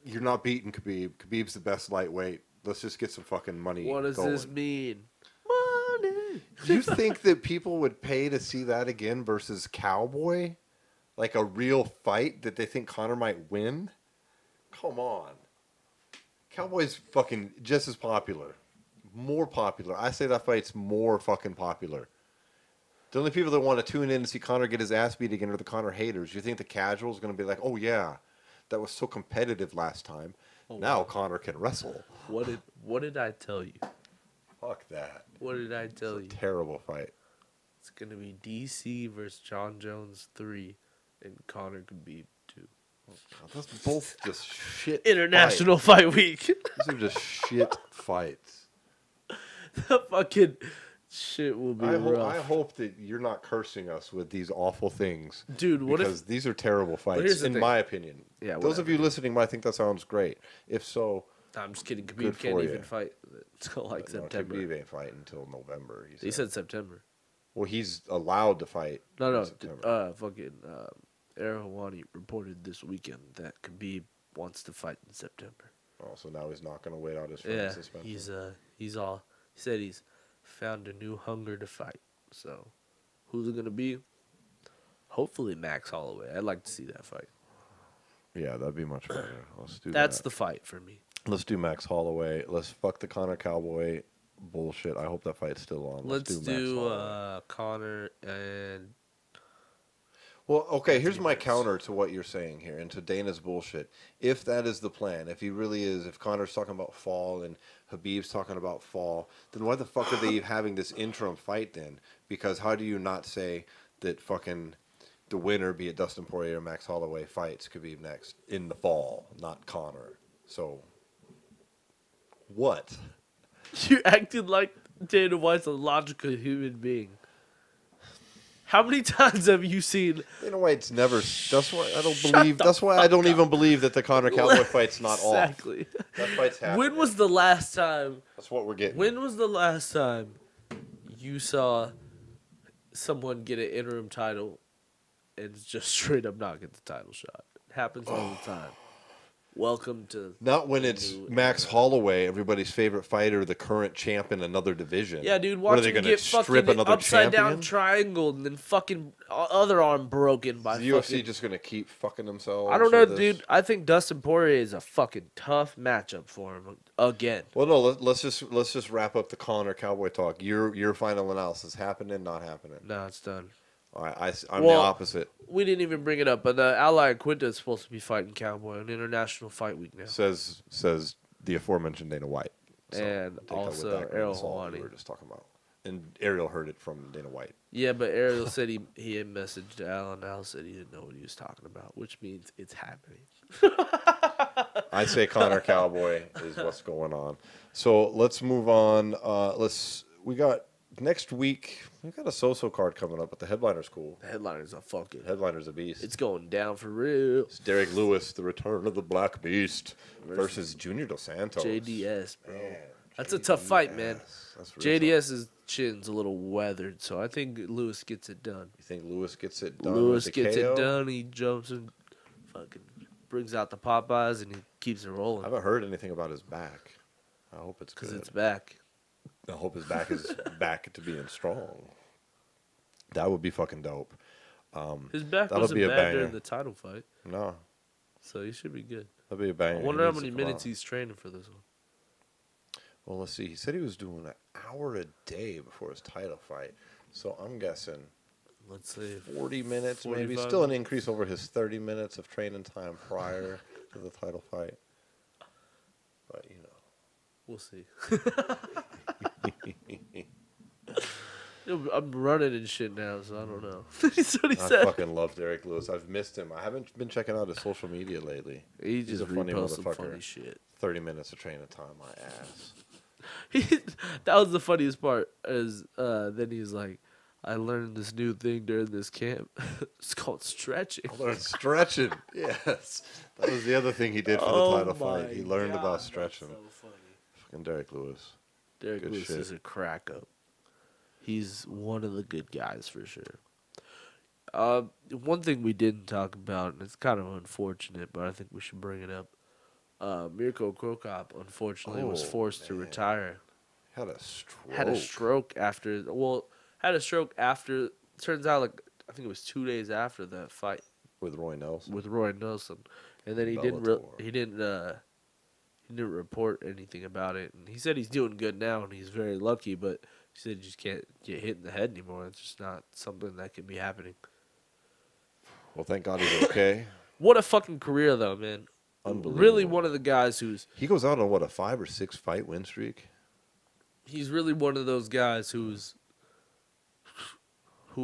you're not beating Khabib. Khabib's the best lightweight. Let's just get some fucking money. What does going. this mean? Money. Do you think that people would pay to see that again versus Cowboy? Like a real fight that they think Conor might win? Come on. Cowboy's fucking just as popular. More popular. I say that fight's more fucking popular. The only people that want to tune in to see Conor get his ass beat again are the Conor haters. You think the casual's going to be like, oh yeah, that was so competitive last time. Now Conor can wrestle. What did I tell you? Fuck that. What did I tell you? Terrible fight. It's gonna be DC versus John Jones 3 and Conor Khabib 2. God, that's both just shit. International Fight Week. These are just shit fights. The fucking shit will be I rough. hope that you're not cursing us with these awful things. Dude, what because if... these are terrible fights, here's the in thing. my opinion. Yeah, Those of whatever. you listening might think that sounds great. If so, I'm just kidding. Good Khabib can't for even you. fight until like no, September. Khabib ain't fighting until November. He said September. well, he's allowed to fight. No, in September. fucking Arahawani reported this weekend that Khabib wants to fight in September. Oh, so now he's not going to wait out his Yeah, suspension. he's all. He said he's found a new hunger to fight. So, who's it gonna be? Hopefully Max Holloway. I'd like to see that fight. Yeah, that'd be much better. Let's do That's that. the fight for me. Let's do Max Holloway. Let's fuck the Conor Cowboy bullshit. I hope that fight's still on. Let's Max do Holloway. Conor and Well, okay, here's my Anthony counter to what you're saying here and to Dana's bullshit. If that is the plan, if he really is, if Connor's talking about fall and Habib's talking about fall, then why the fuck are they having this interim fight then? Because how do you not say that fucking the winner, be it Dustin Poirier or Max Holloway, fights Khabib next in the fall, not Connor? So, what? You acted like Dana White's a logical human being. How many times have you seen? Dana White's never. That's why I don't Shut believe. the That's why I fuck don't up. even believe that the Conor Cowboy fight's not off. Exactly. That fight's happening. When was the last time? That's what we're getting. When was the last time you saw someone get an interim title and just straight up not get the title shot? It happens all the time. Welcome to Not when the it's new Max era. Holloway, everybody's favorite fighter, the current champ in another division. Yeah, dude, What are watch they him gonna get strip fucking another upside down champion? triangle and then fucking other arm broken by Is the UFC fucking... just gonna keep fucking themselves? I don't know, with this? dude. I think Dustin Poirier is a fucking tough matchup for him again. Well, no. Let's just wrap up the Conor Cowboy talk. Your final analysis happening, not happening. No, it's done. All right, I'm the Well, opposite. We didn't even bring it up, but the Ally Quinta is supposed to be fighting Cowboy on International Fight Week now. Says the aforementioned Dana White. And take that with also that grain of Ariel salt we Helwani. were just talking about, and Ariel heard it from Dana White. Yeah, but Ariel said he had messaged Al, and Al said he didn't know what he was talking about, which means it's happening. I say Conor Cowboy is what's going on. So let's move on. We got next week. We got a so-so card coming up, but the headliner's cool. The headliner's a fucking... The headliner's a beast. It's going down for real. It's Derrick Lewis, the return of the Black Beast, versus Junior dos Santos. JDS, bro. Man, That's a tough fight, man. That's real tough. JDS's chin's a little weathered, so I think Lewis gets it done. You think Lewis gets it done? Lewis with the gets KO? it done. He jumps and fucking brings out the Popeyes, and he keeps it I rolling haven't heard anything about his back. I hope it's because good. it's back. I hope his back is back to being strong. That would be fucking dope. His back that'll wasn't be a bad banger. during the title fight, No, so he should be good. that'd be a banger. I He wonder how needs to many come minutes out. he's training for this one. Well, let's see. He said he was doing an hour a day before his title fight. So I'm guessing Let's see. 40 minutes, maybe. 45 Still an minutes. increase over his 30 minutes of training time prior to the title fight. But, you know. We'll see. I'm running and shit now, so I don't know. That's what he I said. fucking love Derrick Lewis. I've missed him. I haven't been checking out his social media lately. He He's just a funny reposts some motherfucker. funny shit. 30 minutes of training time, my ass. That was the funniest part. Is then he's like, I learned this new thing during this camp. It's called stretching. I learned stretching. Yes. That was the other thing he did for the title fight. He learned about stretching. So funny. Fucking Derrick Lewis. Derrick Good Lewis shit. is a crack up. He's one of the good guys for sure. One thing we didn't talk about, and it's kind of unfortunate, but I think we should bring it up. Mirko Cro Cop, unfortunately, was Oh, forced to man. retire. Had a stroke. Had a stroke after. Turns out, like I think it was 2 days after that fight With Roy Nelson. with Roy Nelson, and then he Bellator. didn't report anything about it. And he said he's doing good now, and he's very lucky. But he said you just can't get hit in the head anymore. It's just not something that can be happening. Well, thank God he's okay. What a fucking career, though, man. Unbelievable. Really, one of the guys He goes out on, what, a 5 or 6 fight win streak? he's really one of those guys who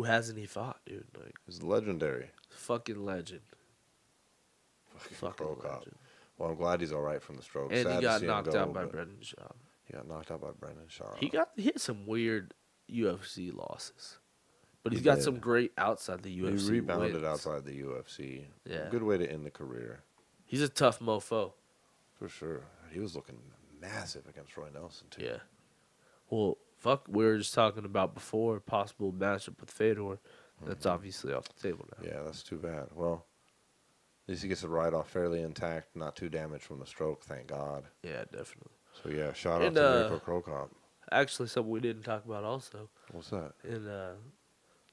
hasn't he fought, dude? Like He's legendary. fucking legend. Fucking Cro Cop. legend. Well, I'm glad he's all right from the stroke. And Sad he to got see him knocked go, out by but Brendan Schaub. He got knocked out by Brendan Shaw. He had some weird UFC losses, but he's He got did. some great outside the UFC. He rebounded wins. outside the UFC. Yeah. Good way to end the career. He's a tough mofo. For sure. He was looking massive against Roy Nelson, too. Yeah. Well, fuck. We were just talking about before possible matchup with Fedor. That's obviously off the table now. Yeah, that's too bad. Well, at least he gets to ride off fairly intact, not too damaged from the stroke, thank God. Yeah, definitely. So, yeah, shout out And, to Mirko Cro Cop. Actually, something we didn't talk about also. What's that? In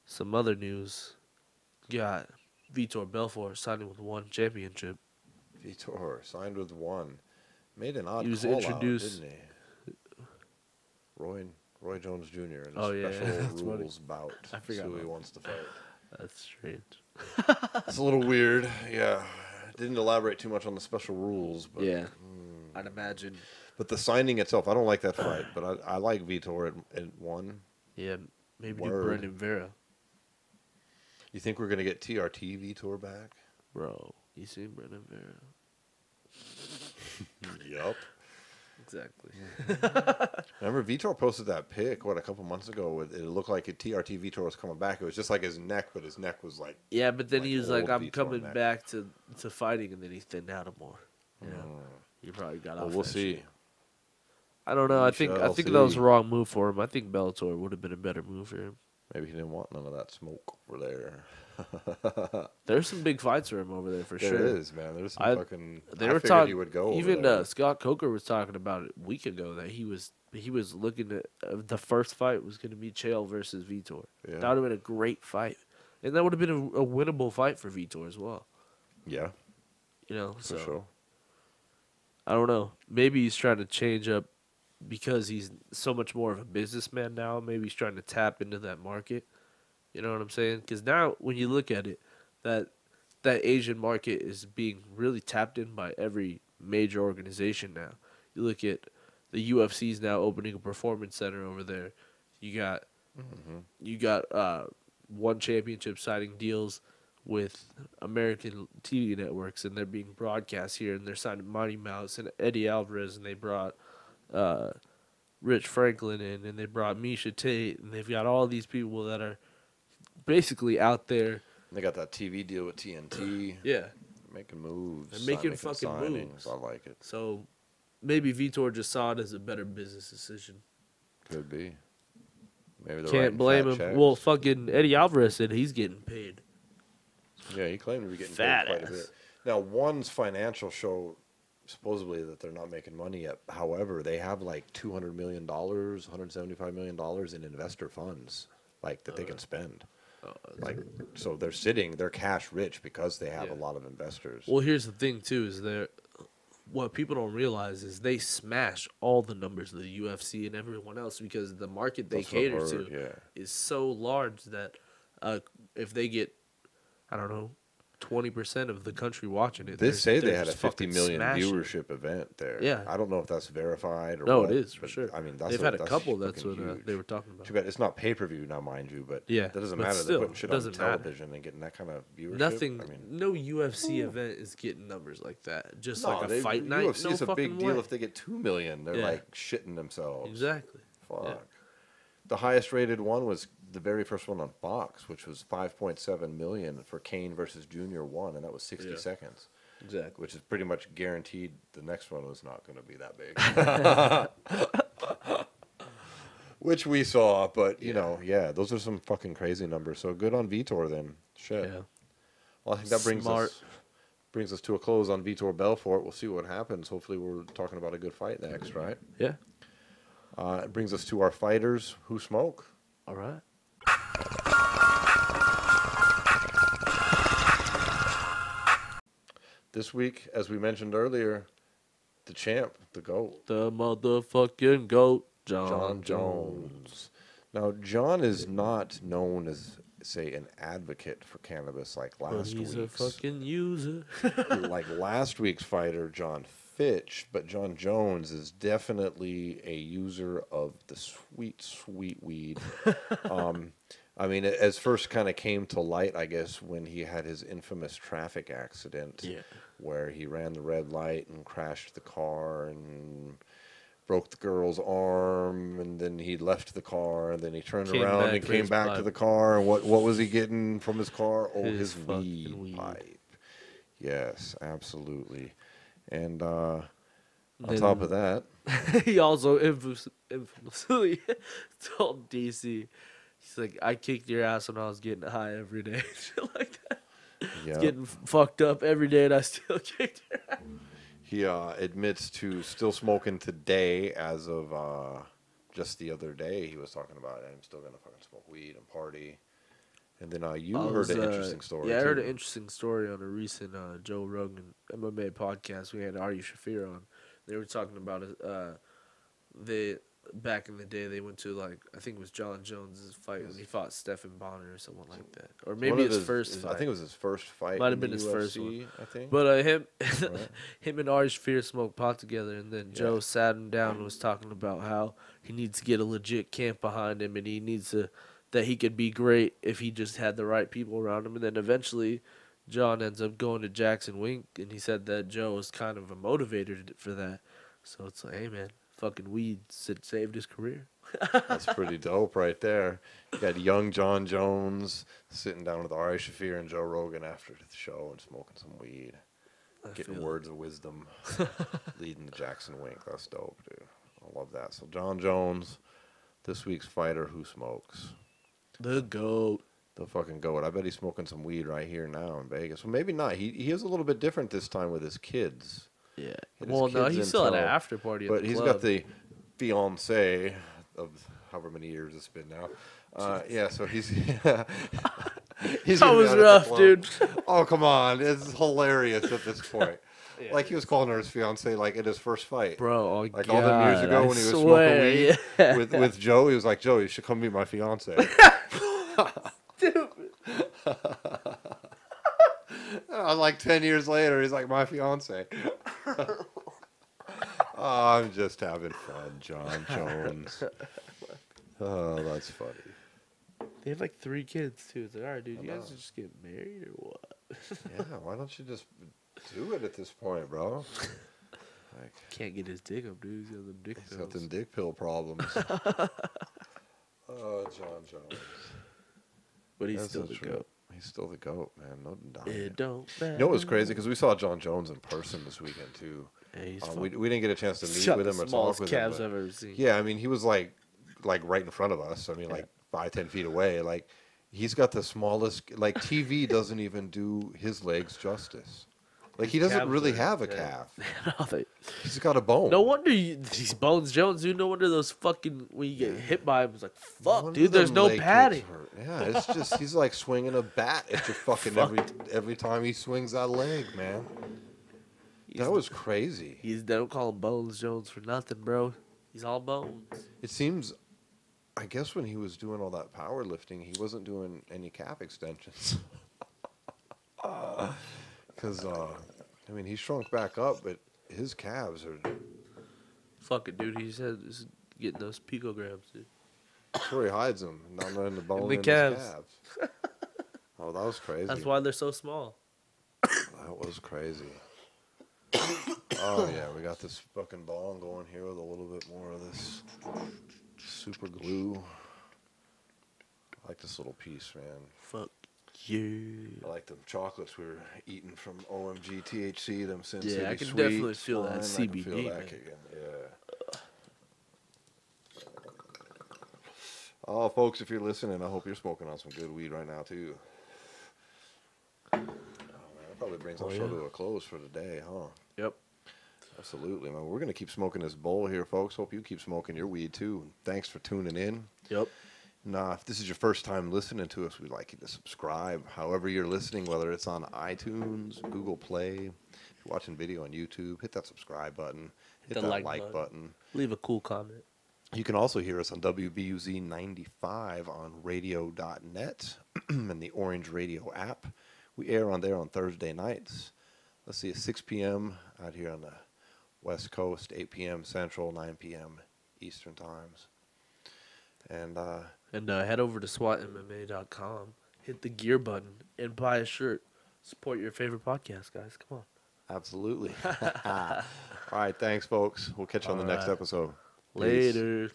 some other news, got Vitor Belfort signing with one championship. Vitor signed with one. Made an odd He was call introduced- out, didn't he? Roy Jones Jr. in Oh, a yeah, special that's funny. rules bout. I forgot Who he about wants to fight. That's strange. It's a little weird. Yeah. Didn't elaborate too much on the special rules, but Yeah, I'd imagine. But the signing itself, I don't like that fight, but I like Vitor at 1. Yeah, maybe do Word. Brendan Vera. You think we're gonna get TRT Vitor back? Bro, you seen Brendan Vera? Yup. Exactly. Remember Vitor posted that pic a couple months ago? It looked like TRT Vitor was coming back. It was just like his neck, but his neck was like. Yeah, but then Like he was like, old "I'm Vitor coming neck. back to fighting," and then he thinned out more. Yeah, he probably got off. Well, we'll that see. shit. I don't know. We I think shall that was see. a wrong move for him. I think Bellator would have been a better move for him. Maybe he didn't want none of that smoke over there. There's some big fights for him over there for There sure. is, man. There's some fucking. They I were figured talking. he would go. Even over there. Scott Coker was talking about it a week ago that he was looking at the first fight was going to be Chael versus Vitor. Yeah. That would have been a great fight, and that would have been a winnable fight for Vitor as well. Yeah, You know, for so sure. I don't know. Maybe he's trying to change up because he's so much more of a businessman now. Maybe he's trying to tap into that market. You know what I'm saying? Because now, when you look at it, that Asian market is being really tapped in by every major organization now. You look at the UFC's now opening a performance center over there. You got one championship signing deals with American TV networks, and they're being broadcast here, and they're signing Mighty Mouse and Eddie Alvarez, and they brought Rich Franklin in, and they brought Misha Tate, and they've got all these people that are basically out there. They got that TV deal with TNT. Yeah. Making moves. They're making fucking signings. moves. I like it. So maybe Vitor just saw it as a better business decision. Could be. Maybe they're Can't blame him. checks. Well, fucking Eddie Alvarez said he's getting paid. Yeah, he claimed to be getting Fat paid quite ass. a bit. Now, One's financial show, supposedly that they're not making money yet. However, they have like $200 million, $175 million in investor funds, like that they can spend. Like, so they're cash rich because they have a lot of investors. Well, here's the thing too: is what people don't realize is they smash all the numbers of the UFC and everyone else because the market they That's what I cater heard, to yeah. is so large that if they get, I don't know, 20% of the country watching it, They say they they're had a just 50 fucking million smashing it. viewership event there. Yeah. I don't know if that's verified or No, what. it is for but, sure. I mean, They've had a couple. That's what huge. they were talking about. Too bad it's not pay-per-view now, mind you, but Yeah, that doesn't but matter. still, They're putting shit it on doesn't matter. television and getting that kind of viewership. Nothing. I mean, No UFC event is getting numbers like that. Just no, like a fight night. UFC No is a fucking big deal way. if they get 2 million. They're Yeah. like shitting themselves. Exactly. Fuck. Yeah. The highest rated one was the very first one on Fox, which was 5.7 million for Kane versus Junior 1, and that was 60 seconds. Exactly. Which is pretty much guaranteed the next one was not going to be that big. Which we saw, but, you know, those are some fucking crazy numbers. So good on Vitor then. Shit. Yeah. Well, I think that brings us to a close on Vitor Belfort. We'll see what happens. Hopefully we're talking about a good fight next, right? Yeah. It brings us to our fighters who smoke. All right. This week, as we mentioned earlier, the champ, the GOAT. The motherfucking GOAT, John Jones. Now, John is not known as, say, an advocate for cannabis like But last he's week's. a fucking user. Like last week's fighter, John Fitch, but John Jones is definitely a user of the sweet, sweet weed. I mean, it as first kind of came to light, I guess, when he had his infamous traffic accident where he ran the red light and crashed the car and broke the girl's arm, and then he left the car, and then he turned around and came back to the car, and what was he getting from his car? Oh, his weed pipe. Yes, absolutely. And on top of that, he also infamously told DC, he's like, I kicked your ass when I was getting high every day. Shit like that. yeah, It's getting fucked up every day, and I still kicked your ass. he admits to still smoking today as of just the other day. He was talking about, I'm still going to fucking smoke weed and party. And then you heard an interesting story, Yeah, I too. heard an interesting story on a recent Joe Rogan MMA podcast. We had Ari Shafir on. They were talking about back in the day, they went to, like, I think it was John Jones' fight when he fought Stephen Bonner or someone like that. Or maybe his first fight. I think it was his first fight. Might have been his first UFC, one. I think. But him Right. him and Ari Shaffir smoked pot together, and then Joe Yeah. sat him down and was talking about how he needs to get a legit camp behind him, and he needs to that he could be great if he just had the right people around him. And then eventually, John ends up going to Jackson Wink, and he said that Joe was kind of a motivator for that. So it's like, hey man, fucking weed saved his career. That's pretty dope right there. You got young John Jones sitting down with Ari Shaffir and Joe Rogan after the show and smoking some weed. Getting words of wisdom, leading the Jackson Wink. That's dope, dude. I love that. So John Jones, this week's fighter who smokes. The GOAT. The fucking GOAT. I bet he's smoking some weed right here now in Vegas. Well, maybe not. He is a little bit different this time with his kids. Yeah. His Well, no, kids he's in still at an tow. after party at But the he's club. got the fiance of however many years it's been now. Yeah, so he's... he's That gonna be was out at the rough, club. dude. Oh, come on. It's hilarious at this point. Yeah. Like, he was calling her his fiance, like, in his first fight. Bro, oh Like, God, all them years ago I when he was swear, smoking weed yeah. with Joe, he was like, Joe, you should come meet my fiance. Stupid. Like 10 years later, he's like, my fiance. Oh, I'm just having fun, John Jones. Oh, that's funny. They have like 3 kids too. It's like, all right, dude, I you guys know. just get married or what? Yeah, why don't you just do it at this point, bro? Like, Can't get his dick up, dude. He's got them dick he's pills. got them dick pill problems. Oh, John Jones. But he's That's still the the truth. GOAT. He's still the GOAT, man. No doubt. It don't matter. You know what was crazy? Because we saw John Jones in person this weekend, too. Yeah, he's We didn't get a chance to meet with him or talk smallest with calves him. I've ever seen. Yeah, I mean, he was like right in front of us. I mean, like 5-10 feet away. Like, he's got the smallest. Like, TV doesn't even do his legs justice. Like, he doesn't Calves really are- have a yeah. calf. He's got a bone. No wonder these Bones Jones, dude. No wonder those fucking when you get hit by him, it's like No fuck, wonder dude. There's them no leg kicks padding. hurt. Yeah, it's just he's like swinging a bat at your fucking every time he swings that leg, man. That was crazy. They don't call him Bones Jones for nothing, bro. He's all bones. It seems, I guess when he was doing all that powerlifting, he wasn't doing any calf extensions. Because, I mean, he shrunk back up, but his calves are... Fuck it, dude. He said he's getting those picograms, dude. That's where he hides them, not letting the bone the in calves. his calves. Oh, that was crazy. That's why they're so small. That was crazy. Oh, yeah, we got this fucking bong going here with a little bit more of this super glue. I like this little piece, man. Fuck you. I like the chocolates we were eating from OMG THC, them Sin Yeah, City I can Sweets, definitely feel that man. I can CBD, feel that man. kicking, yeah. Oh, folks, if you're listening, I hope you're smoking on some good weed right now, too. Oh, man, that probably brings our show to a close for the day, huh? Yep. Absolutely, man. We're going to keep smoking this bowl here, folks. Hope you keep smoking your weed, too. Thanks for tuning in. Yep. Now, if this is your first time listening to us, we'd like you to subscribe. However you're listening, whether it's on iTunes, Google Play, if you're watching video on YouTube, hit that subscribe button. Hit the that like like button. Leave a cool comment. You can also hear us on WBUZ 95 on radio.net and the Orange Radio app. We air on there on Thursday nights. Let's see, it's 6 p.m. out here on the West Coast, 8 p.m. Central, 9 p.m. Eastern times. And head over to SWATMMA.com, hit the gear button, and buy a shirt. Support your favorite podcast, guys. Come on. absolutely. All right, thanks, folks. We'll catch you on the next right. episode. Peace. Later.